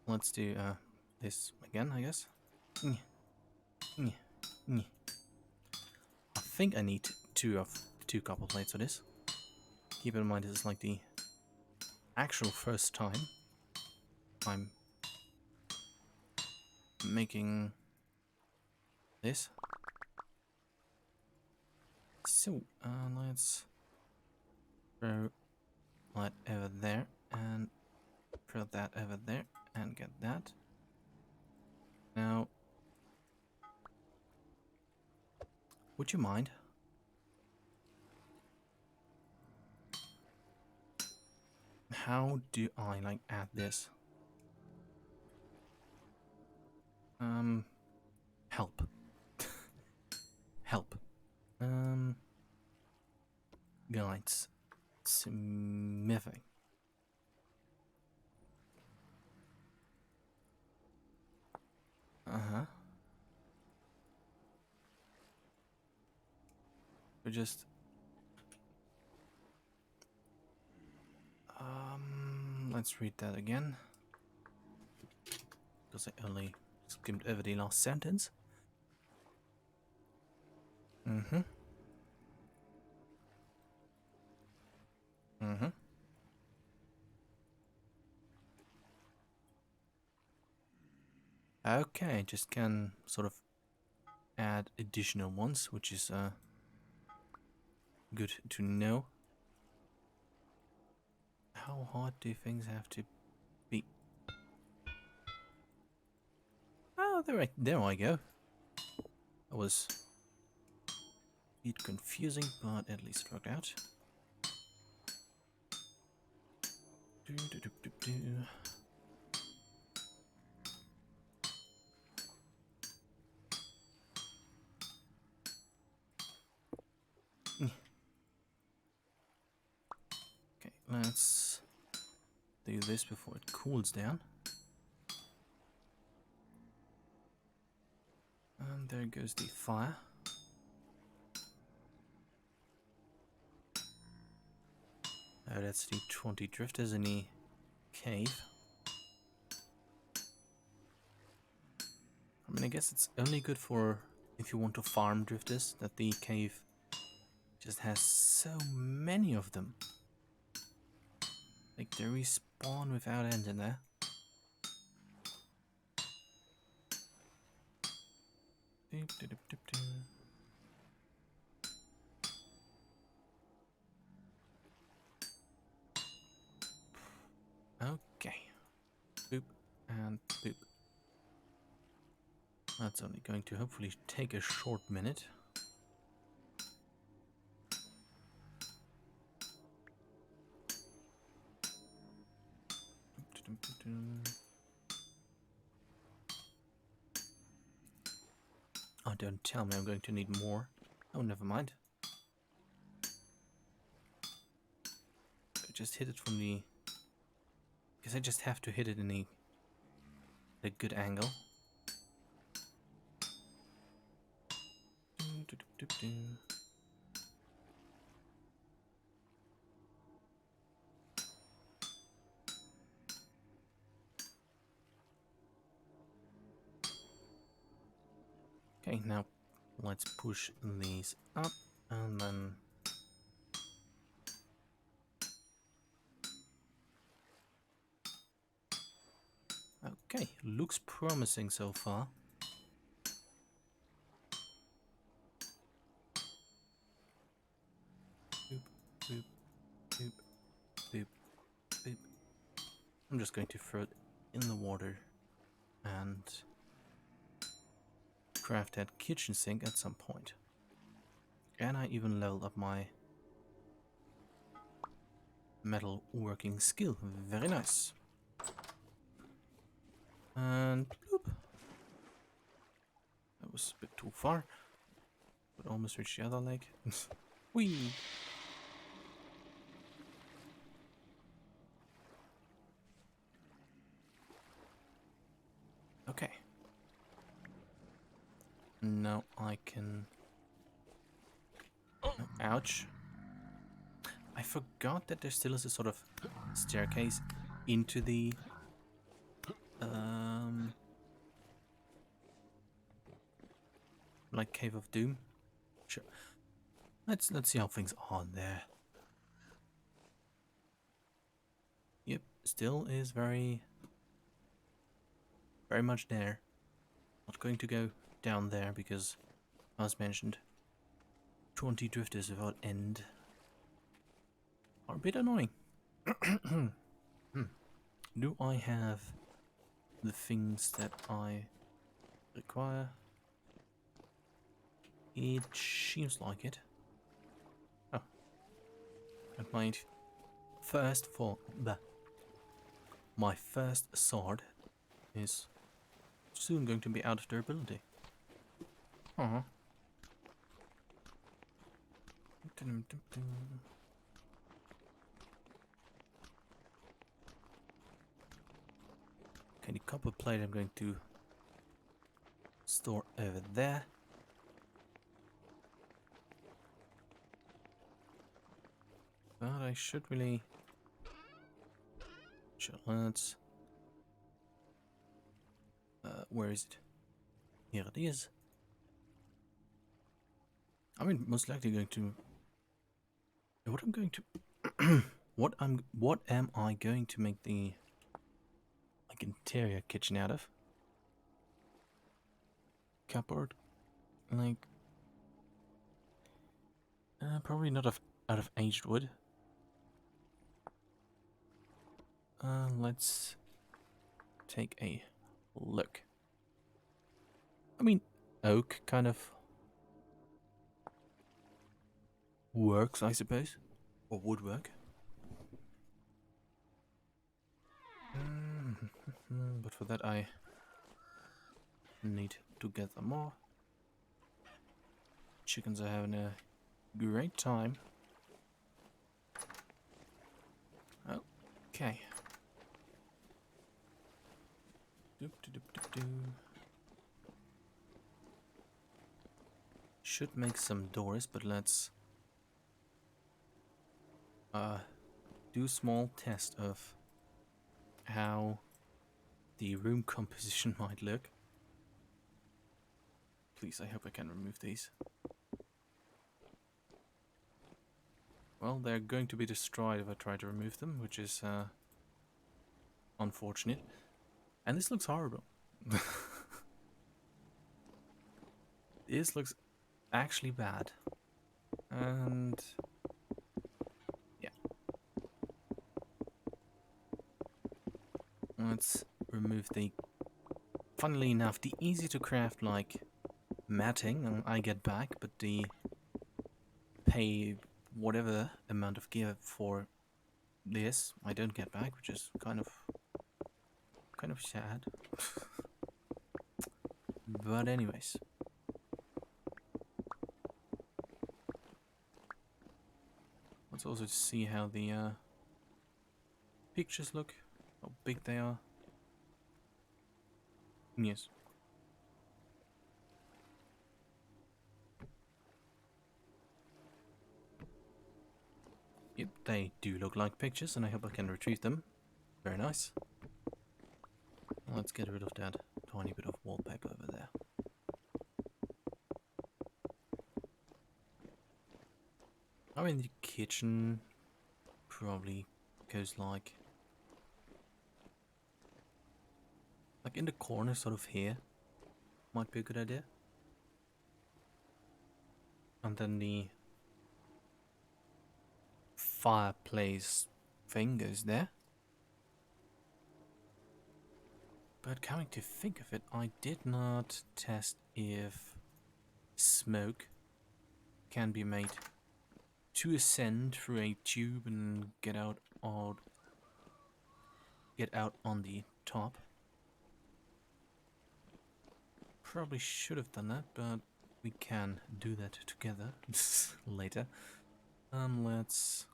Let's do this again, I guess. I think I need two copper plates for this. Keep in mind this is like the actual first time I'm making this. So let's throw that over there and throw that over there and get that. Now, would you mind? How do I like add this? Help. Help. Guides. Smithing. We just let's read that again. Because I only skimmed over the last sentence. Okay, just can sort of add additional ones, which is good to know. How hard do things have to be? Oh, there I go. That was a bit confusing, but at least it worked out. let's do this before it cools down. And there goes the fire. Oh, that's the 20 drifters in the cave. I mean, I guess it's only good for if you want to farm drifters, that the cave just has so many of them. Like, they respawn without end in there. Doop, doop, doop, doop, doop. Okay. Boop and boop. That's only going to hopefully take a short minute. Oh, don't tell me I'm going to need more. Oh, never mind. I just hit it from the... Because I just have to hit it in a good angle. Okay, now let's push these up and then... Okay, looks promising so far. Boop, boop, boop, boop, boop. I'm just going to throw it in the water and craft that kitchen sink at some point. And I even leveled up my metal working skill. Very nice. And bloop. That was a bit too far. But almost reached the other leg. Whee! Okay. Now I can... Oh, ouch. I forgot that there still is a sort of staircase into the... like Cave of Doom. Sure. Let's see how things are there. Yep, still is very much there. Not going to go down there because, as mentioned, 20 drifters without end are a bit annoying. Do I have the things that I require? It seems like it. Oh. And my first my first sword is soon going to be out of durability. Aww. Okay, the copper plate I'm going to store over there. But I should really... Sure, let's... where is it? Here it is. I mean, most likely going to... What I'm going to... what am I going to make the... like interior kitchen out of? Cupboard? Like... probably not out of aged wood. Let's take a look. I mean, oak kind of works, I suppose, or would work. But for that I need to get them more. Chickens are having a great time. Okay. Doop, doop, doop, doop, doop. Should make some doors, but let's do a small test of how the room composition might look. Please, I hope I can remove these. Well, they're going to be destroyed if I try to remove them, which is unfortunate. And this looks horrible. This looks actually bad. And yeah. Let's remove the, funnily enough, the easy to craft like matting I get back, but the pay whatever amount of gear for this I don't get back, which is kind of sad. But anyways. Let's also see how the pictures look, how big they are. Yes. Yep, they do look like pictures, and I hope I can retrieve them. Very nice. Let's get rid of that tiny bit of wallpaper over there. I mean, the kitchen probably goes like in the corner, sort of here. Might be a good idea. And then the fireplace thing goes there. But coming to think of it, I did not test if smoke can be made to ascend through a tube and get out on the top. Probably should have done that, but we can do that together later. Let's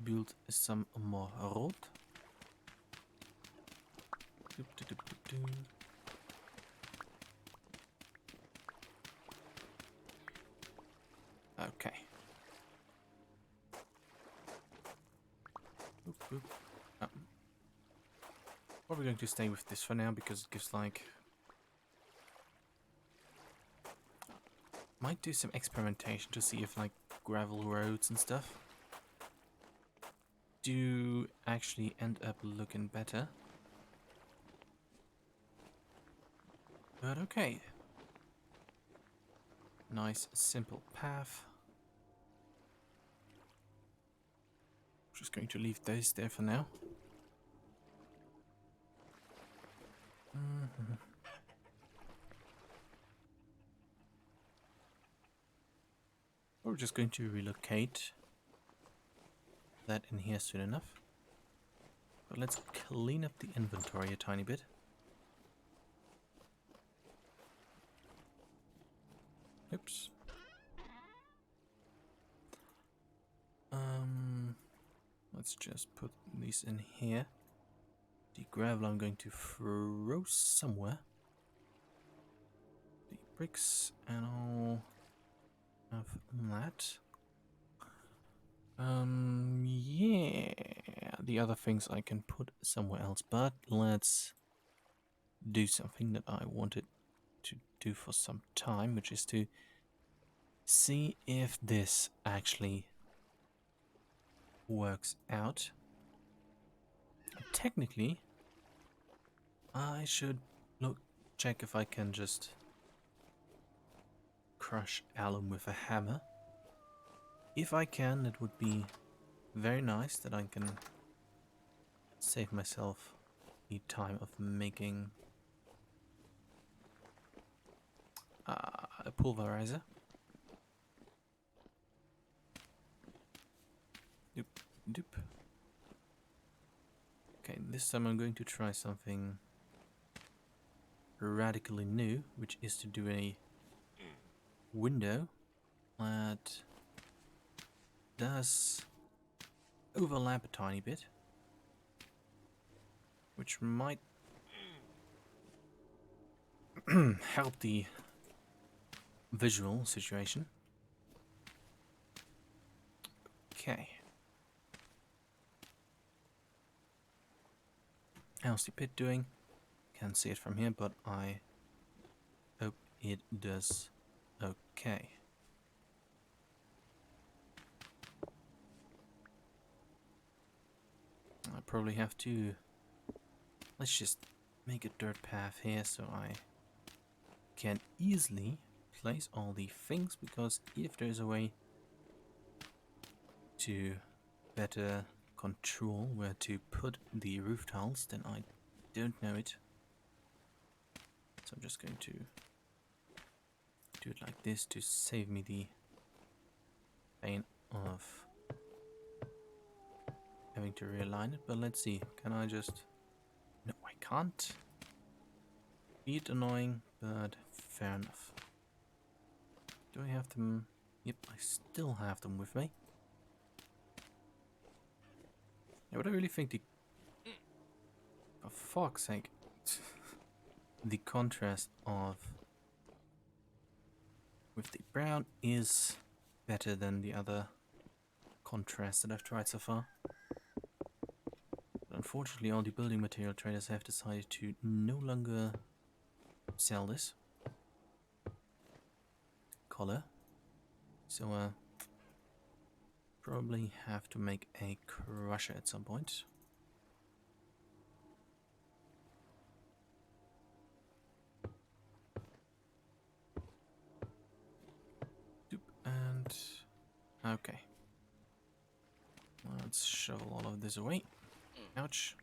build some more road. Okay. Probably going to stay with this for now because it gives like... Might do some experimentation to see if like gravel roads and stuff do actually end up looking better. But okay. Nice simple path. Just going to leave those there for now. We're just going to relocate that in here soon enough. But let's clean up the inventory a tiny bit. Oops. Let's just put these in here. The gravel I'm going to throw somewhere. The bricks, and I'll have that. Yeah, the other things I can put somewhere else, but let's do something that I wanted to do for some time, which is to see if this actually works out. Technically, I should check if I can just crush alum with a hammer. If I can, it would be very nice that I can save myself the time of making a pulverizer. Doop, doop. Okay, this time I'm going to try something radically new, which is to do a window that does overlap a tiny bit. which might help the visual situation. Okay. How's the pit doing? Can't see it from here, but I hope it does okay. I probably have to... Let's just make a dirt path here so I can easily place all the things, because if there's a way to better control where to put the roof tiles, then I don't know it. So I'm just going to do it like this to save me the pain of having to realign it. But let's see, can I just... No, I can't. Bit annoying, but fair enough. Do I have them? Yep, I still have them with me. Yeah, but I really think the... For fuck's sake. The contrast of... with the brown is better than the other contrast that I've tried so far. But unfortunately, all the building material traders have decided to no longer sell this color. So, probably have to make a crusher at some point. And okay, let's shovel all of this away. Ouch.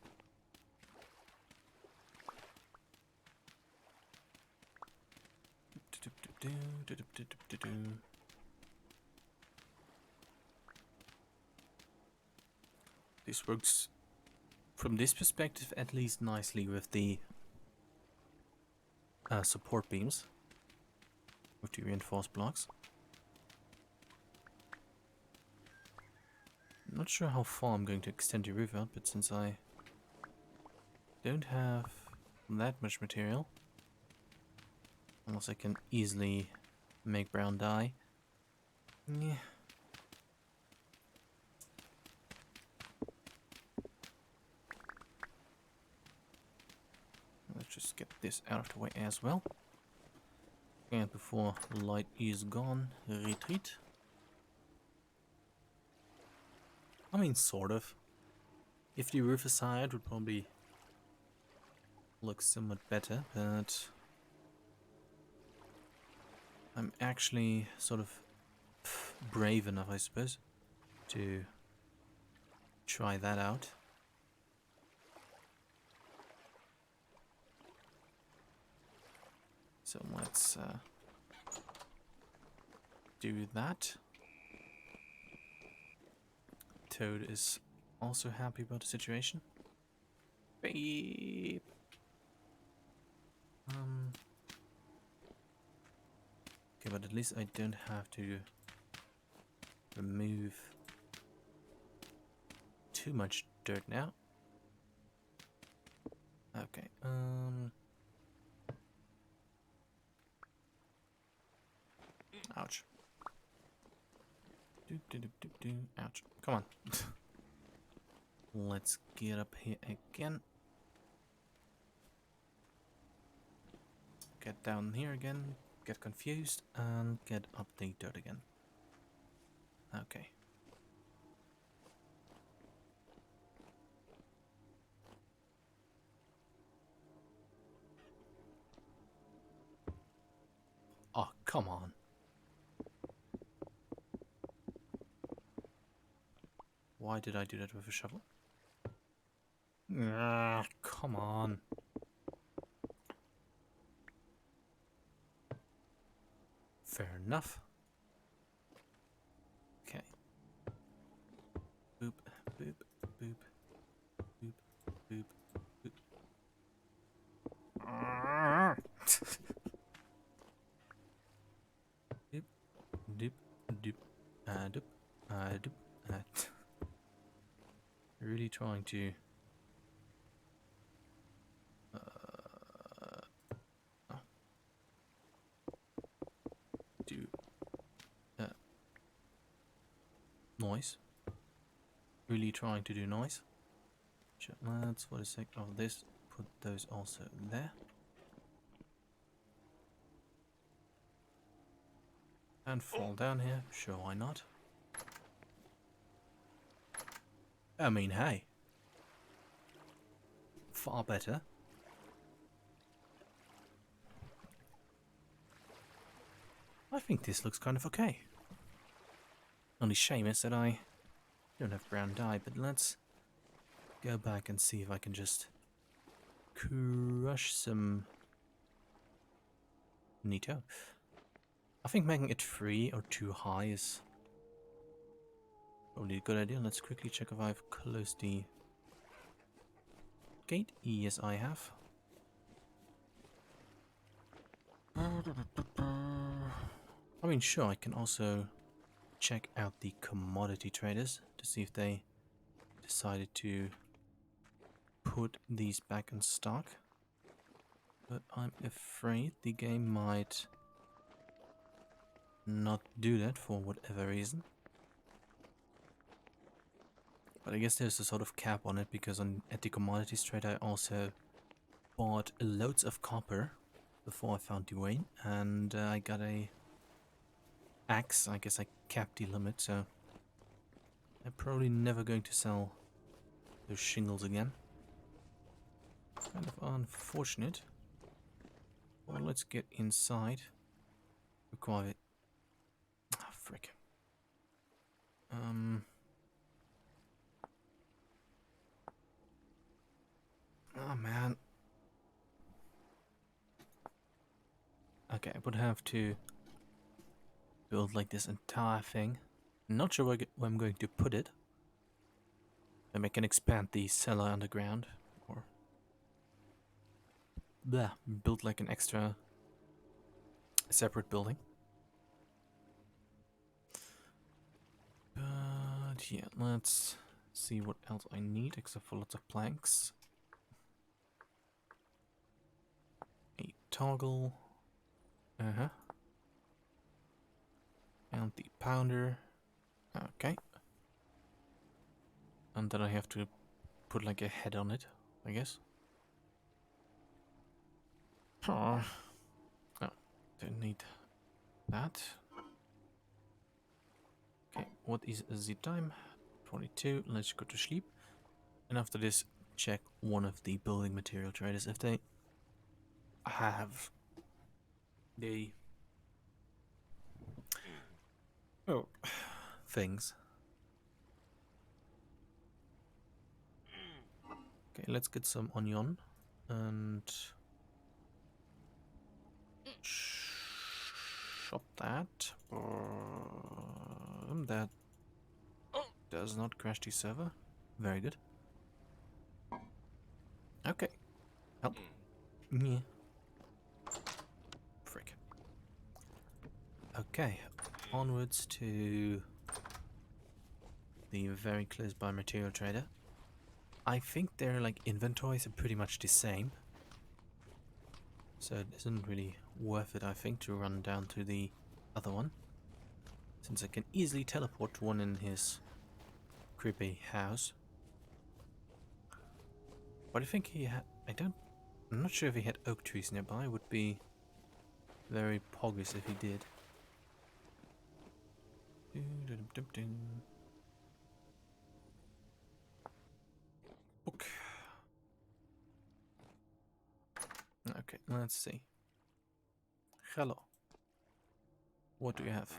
This works from this perspective at least nicely with the support beams, with the reinforced blocks. I'm not sure how far I'm going to extend the roof out, but since I don't have that much material, unless I can easily make brown dye, yeah. Let's just get this out of the way as well. And before light is gone, retreat. I mean, sort of. If the roof is high, it would probably look somewhat better, but I'm actually sort of brave enough, I suppose, to try that out. So let's do that. Toad is also happy about the situation. Beep. Okay, but at least I don't have to remove too much dirt now. Okay, ouch. Ouch. Come on. Let's get up here again. Get down here again. Get confused and get up the dirt again. Okay. Oh, come on. Why did I do that with a shovel? Ah, come on. Fair enough. Okay. Boop, boop, boop, boop, boop, boop. Doop, doop, doop, doop, doop, Really trying to really trying to do noise. Sure, let's, for the sake of this, put those also there. And fall down here. Sure, why not? I mean, hey. Far better. I think this looks kind of okay. Only shame is that I don't have brown dye, but let's go back and see if I can just crush some Neato. I think making it 3 or too high is probably a good idea. Let's quickly check if I've closed the gate. Yes, I have. I mean, sure, I can also check out the commodity traders to see if they decided to put these back in stock. But I'm afraid the game might not do that for whatever reason. But I guess there's a sort of cap on it, because at the commodities trade I also bought loads of copper before I found the way, and I got a axe. I guess I capped the limit, so I'm probably never going to sell those shingles again. Kind of unfortunate. Well, let's get inside. Require it. Ah, frick. Oh man. Okay, I would have to build like this entire thing. Not sure where I'm going to put it. Maybe I can expand the cellar underground, or build like an extra separate building. But yeah, let's see what else I need, except for lots of planks. A toggle. And the pounder. Okay. And then I have to put like a head on it, I guess. Oh, no, don't need that. Okay, what is the time? 22. Let's go to sleep. And after this, check one of the building material traders if they have the things. Okay, let's get some onion and shop that. That does not crash the server. Very good. Okay. Help. Yeah. Frick. Okay. Onwards to the very close by material trader. I think their like inventories are pretty much the same. So it isn't really worth it, I think, to run down to the other one, since I can easily teleport to one in his creepy house. But I think he had... I'm not sure if he had oak trees nearby. It would be very poggers if he did. Book. Okay, let's see. Hello. What do you have?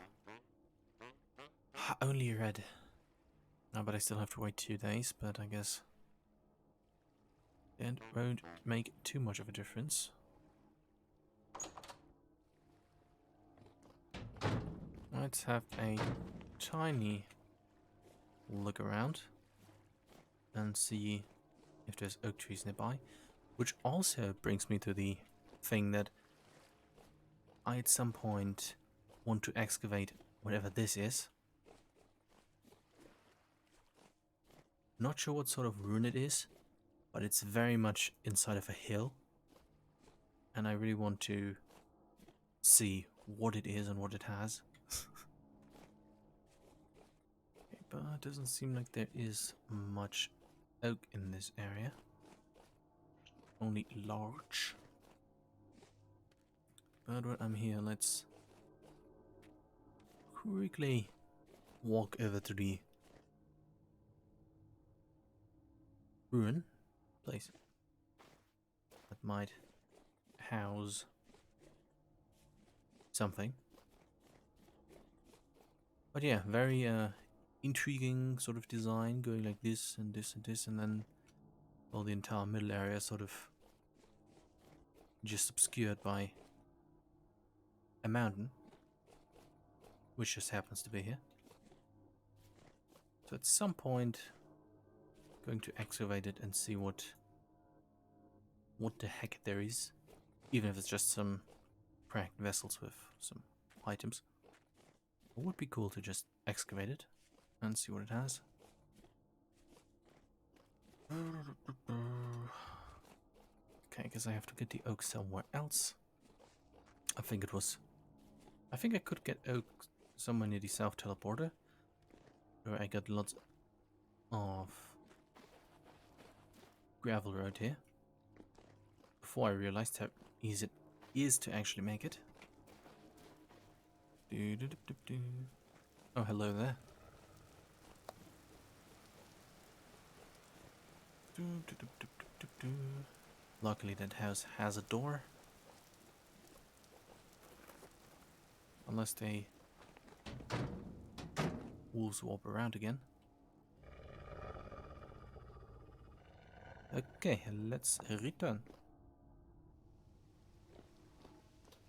Only red. No, but I still have to wait 2 days, but I guess it won't make too much of a difference. Let's have a tiny look around and see if there's oak trees nearby, which also brings me to the thing that I at some point want to excavate whatever this is. Not sure what sort of ruin it is, but it's very much inside of a hill, and I really want to see what it is and what it has. but it doesn't seem like there is much oak in this area. Only larch. But when I'm here, let's quickly walk over to the ruin place that might house something. But yeah, very intriguing sort of design, going like this and this and this, and then all the entire middle area sort of just obscured by a mountain, which just happens to be here. So at some point, going to excavate it and see what the heck there is, even if it's just some cracked vessels with some items. It would be cool to just excavate it and see what it has. Okay, because I have to get the oak somewhere else. I think I could get oak somewhere near the south teleporter, where I got lots of gravel road here. Before I realized how easy it is to actually make it. Oh, hello there. Luckily that house has a door. Unless they wolves warp around again. Okay, let's return.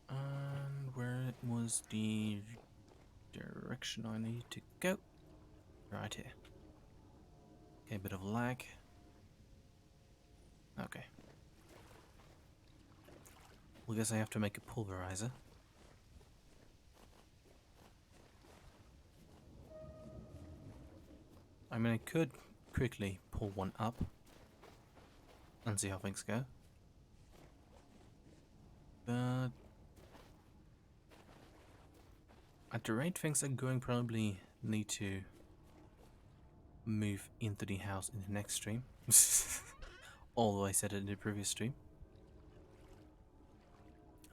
And where was the direction I need to go? Right here. Okay, a bit of lag. Okay. Well, I guess I have to make a pulverizer. I mean, I could quickly pull one up and see how things go. But at the rate things are going, probably need to move into the house in the next stream. Although I said it in the previous stream.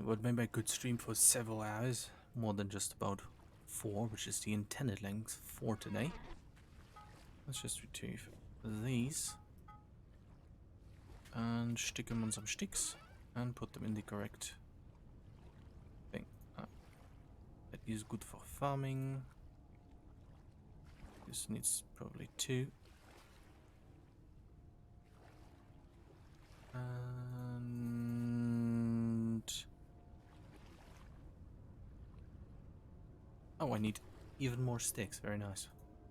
But maybe I could stream for several hours, more than just about 4, which is the intended length for today. Let's just retrieve these and stick them on some sticks and put them in the correct thing. That is good for farming. This needs probably 2. And oh, I need even more sticks. Very nice.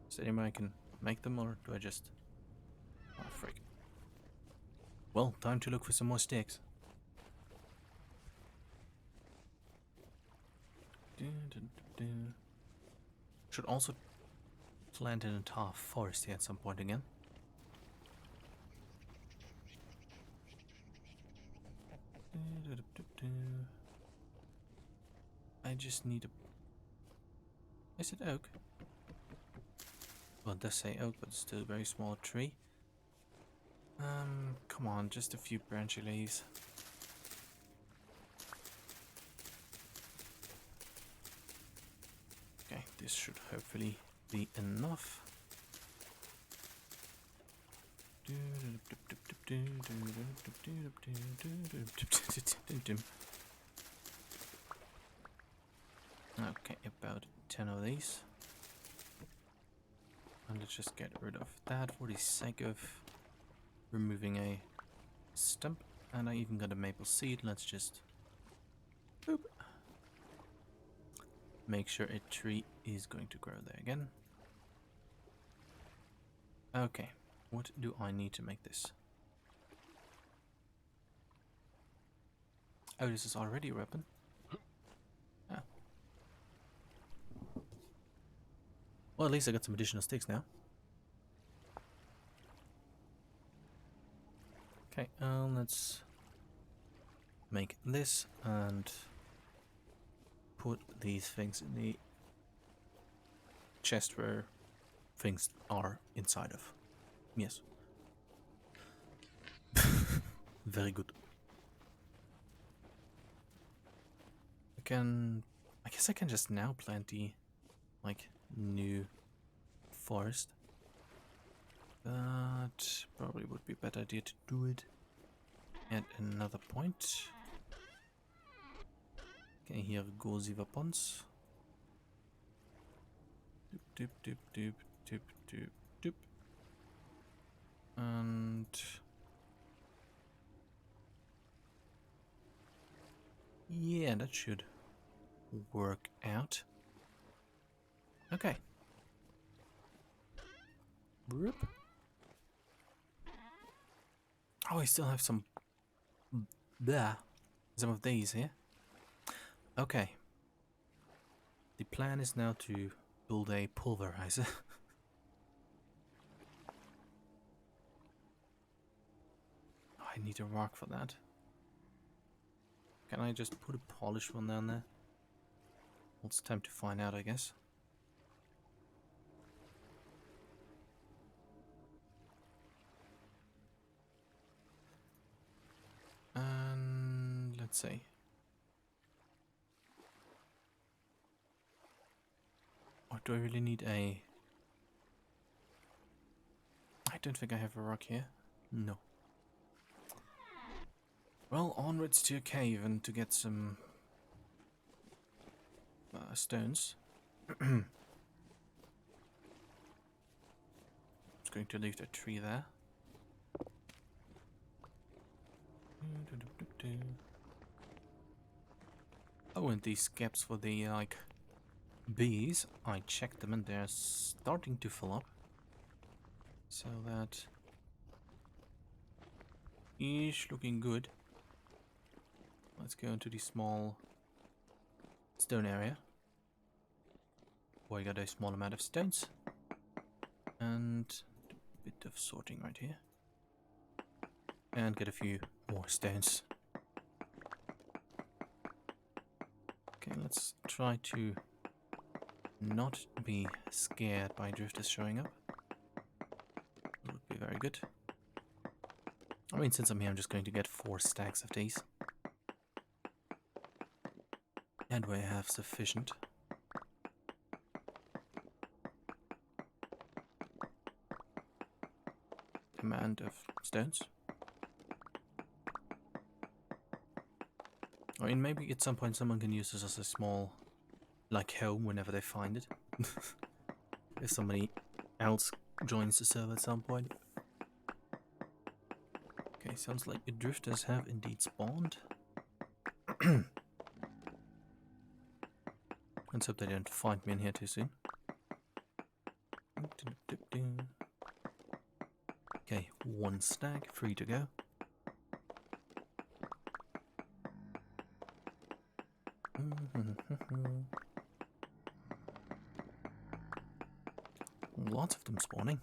Is there any way I can make them, or do I just... Oh, frick. Well, time to look for some more sticks. Should also plant an entire forest here at some point again. I just need a... Is it oak? Well, it does say oak, but it's still a very small tree. Come on, just a few branchy leaves. Okay, this should hopefully be enough. Okay, about 10 of these. And let's just get rid of that for the sake of removing a stump. And I even got a maple seed. Let's just boop. Make sure a tree is going to grow there again. Okay, what do I need to make this? Oh, this is already a weapon. Oh. Well, at least I got some additional sticks now. Okay, let's make this and put these things in the chest where things are inside of. Yes. Very good. I guess I can just now plant the, like, new forest. But probably would be a better idea to do it at another point. Okay, here go the weapons. Doop, doop, doop, doop, doop, doop. And yeah, that should work out. Okay. Whoop. Oh, I still have some of these here. Okay. The plan is now to build a pulverizer. I need a rock for that. Can I just put a polished one down there? Well, it's time to find out, I guess. And let's see. Or do I really need a... I don't think I have a rock here. No. Well, onwards to a cave and to get some stones. I'm just going to leave the tree there. Oh, and these gaps for the, like, bees, I checked them and they're starting to fill up. So that is looking good. Let's go into the small stone area. Oh, I got a small amount of stones. And a bit of sorting right here. And get a few more stones. Okay, let's try to not be scared by drifters showing up. That would be very good. I mean, since I'm here, I'm just going to get 4 stacks of these. And we have sufficient. Amount of stones. I mean, maybe at some point someone can use this as a small, like, home whenever they find it. If somebody else joins the server at some point. Okay, sounds like the drifters have indeed spawned. Let's hope they don't find me in here too soon. Okay, 1 stack, 3 to go. Lots of them spawning.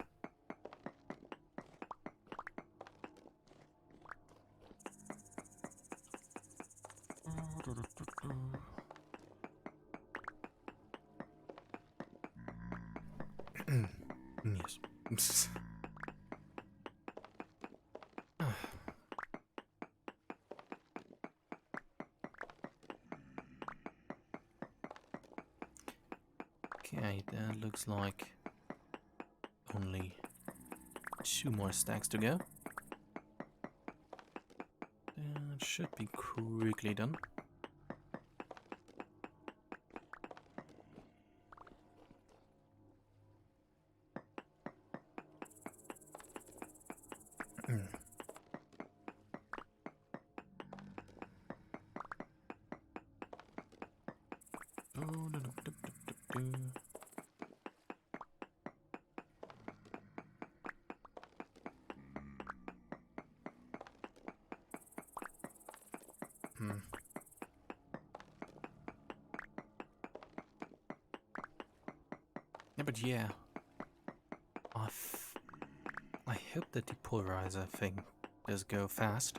Yes. Okay, that looks like only 2 more stacks to go. That should be quickly done. Yeah, but yeah, I hope that the polarizer thing does go fast.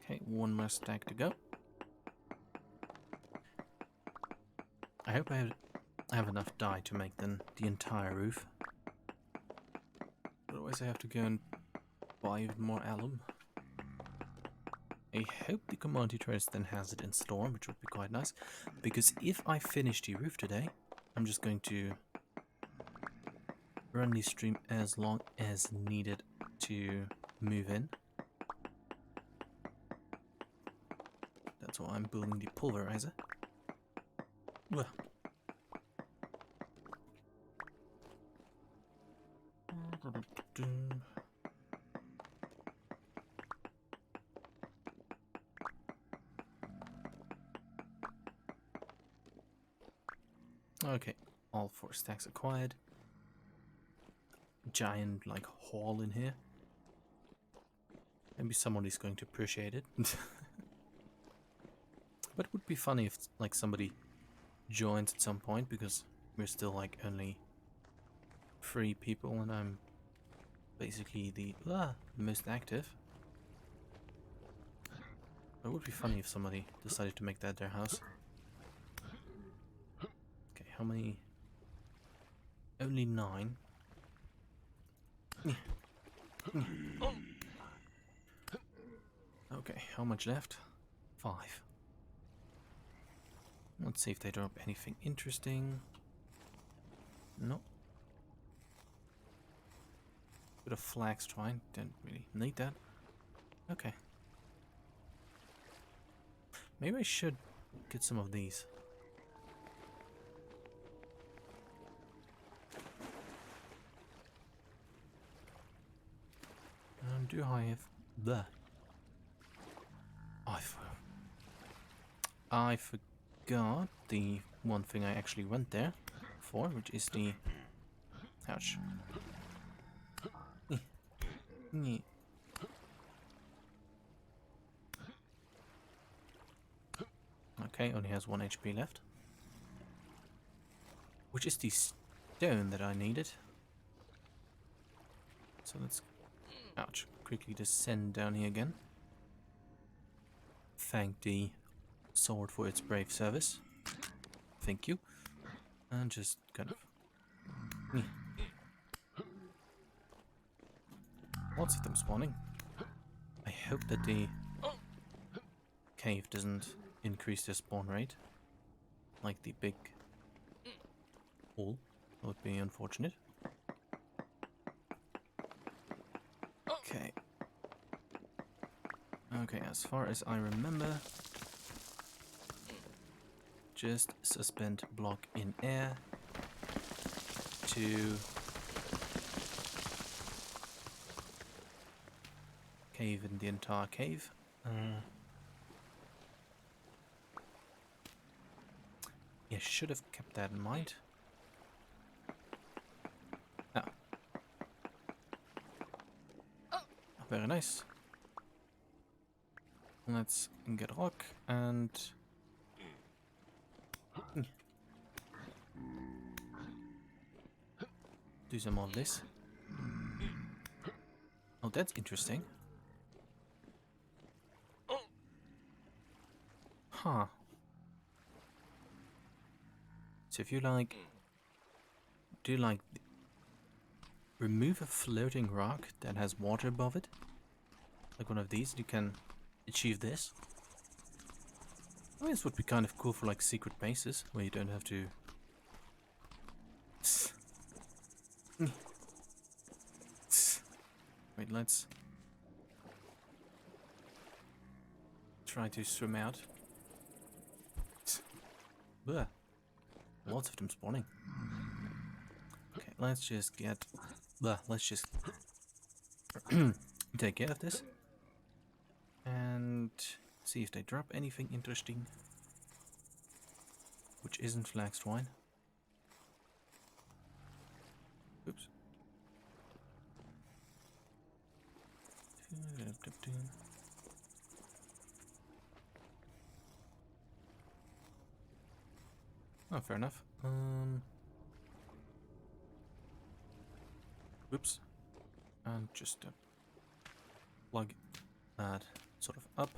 Okay, 1 more stack to go. I hope I have I have enough dye to make then the entire roof. Otherwise I have to go and buy even more alum. I hope the commodity trader then has it in store, which would be quite nice. Because if I finish the roof today, I'm just going to run the stream as long as needed to move in. That's why I'm building the pulverizer. Ugh. Okay, all 4 stacks acquired. Giant, like, hall in here. Maybe somebody's going to appreciate it. But it would be funny if, like, somebody joins at some point, because we're still, like, only 3 people, and I'm basically the most active. It would be funny if somebody decided to make that their house. Okay, how many? Only 9. Okay, how much left? 5. Let's see if they drop anything interesting. No. Bit of flax twine, didn't really need that. Okay. Maybe I should get some of these. Do I have the? I forgot the one thing I actually went there for, which is the... Ouch. Okay, only has 1 HP left. Which is the stone that I needed. So let's... Ouch. Quickly descend down here again. Thank the sword for its brave service. Thank you. And just kind of... Lots of them spawning. I hope that the cave doesn't increase their spawn rate. Like the big hole. That would be unfortunate. Okay. Okay, as far as I remember, just suspend block in air to cave in the entire cave. Yeah, should have kept that in mind. Oh. Very nice. Let's get rock and... do some more of this. Oh, that's interesting. Huh. So if you like... do you like... remove a floating rock that has water above it? Like one of these, you can achieve this. I mean, this would be kind of cool for like secret bases, where you don't have to... Wait, let's... try to swim out. Bleh. Lots of them spawning. Okay, let's just get... let's just take care of this. And see if they drop anything interesting. Which isn't flax twine. Oops. Oh, fair enough. Oops. And just plug that sort of up.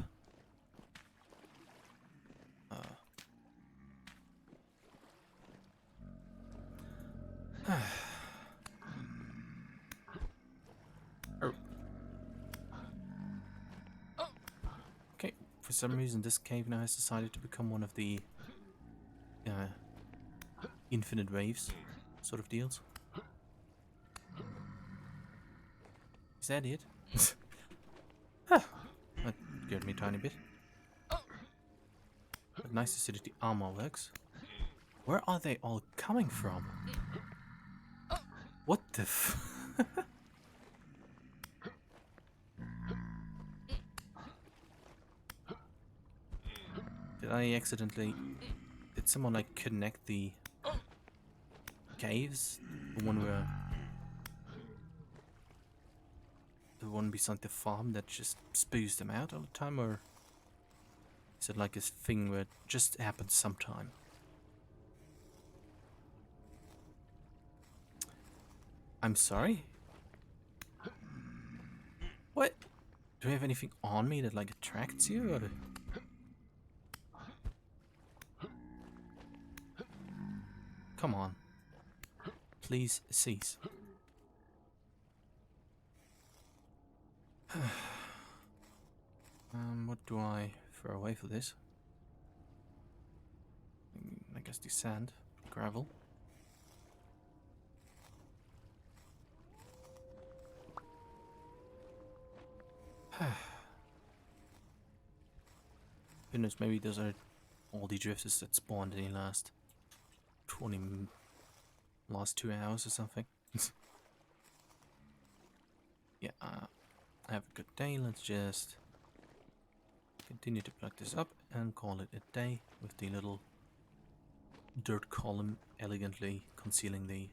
Oh. Okay, for some reason this cave now has decided to become one of the infinite waves sort of deals. Is that it? That scared me a tiny bit. But nice to see that the armor works. Where are they all coming from? What the f... Did I accidentally... Did someone like connect the caves? The one beside the farm that just spews them out all the time, or is it like a thing where it just happens sometime? I'm sorry? What? Do I have anything on me that like attracts you, or... Come on. Please cease. What do I throw away for this? I guess the sand, gravel. Goodness, maybe those are all the drifters that spawned in the last 2 hours or something. Yeah, have a good day. Let's just continue to plug this up and call it a day with the little dirt column elegantly concealing the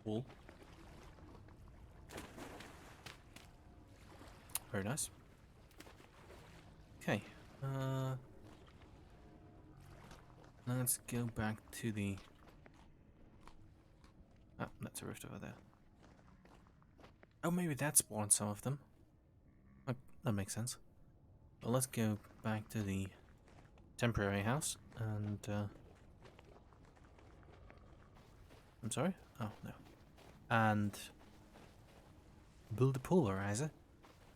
wall. Very nice. Okay, let's go back to the... Oh, that's a rift over there. Oh, maybe that spawned some of them. Oh, that makes sense. Well, let's go back to the temporary house and... I'm sorry? Oh, no. And... build a pulverizer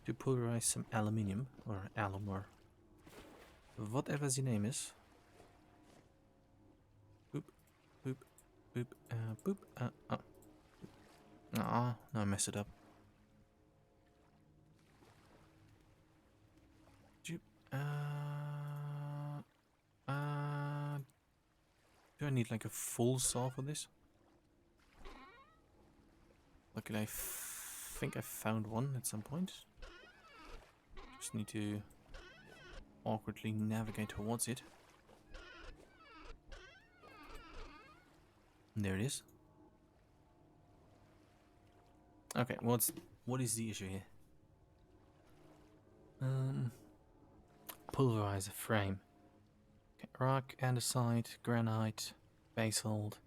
to pulverize some aluminium, or alum, or whatever the name is. Boop, boop, boop, boop, oh. Ah, no, I messed it up. Do I need like a full saw for this? Luckily, I think I found one at some point. Just need to awkwardly navigate towards it. And there it is. Okay, what is the issue here? Pulverizer frame. Okay, rock, andesite, granite, basalt,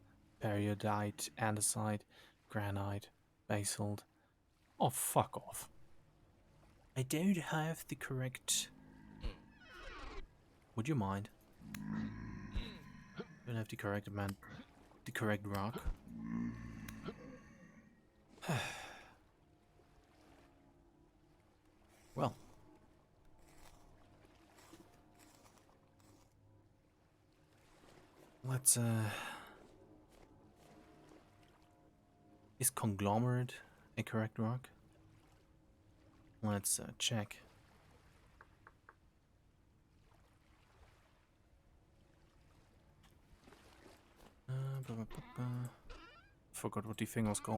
periodite, andesite, granite, basalt. Oh, fuck off. I don't have the correct... Would you mind? Don't have the correct amount, the correct rock. Well. Let's, is conglomerate a correct rock? Let's, check. Forgot what the thing was called.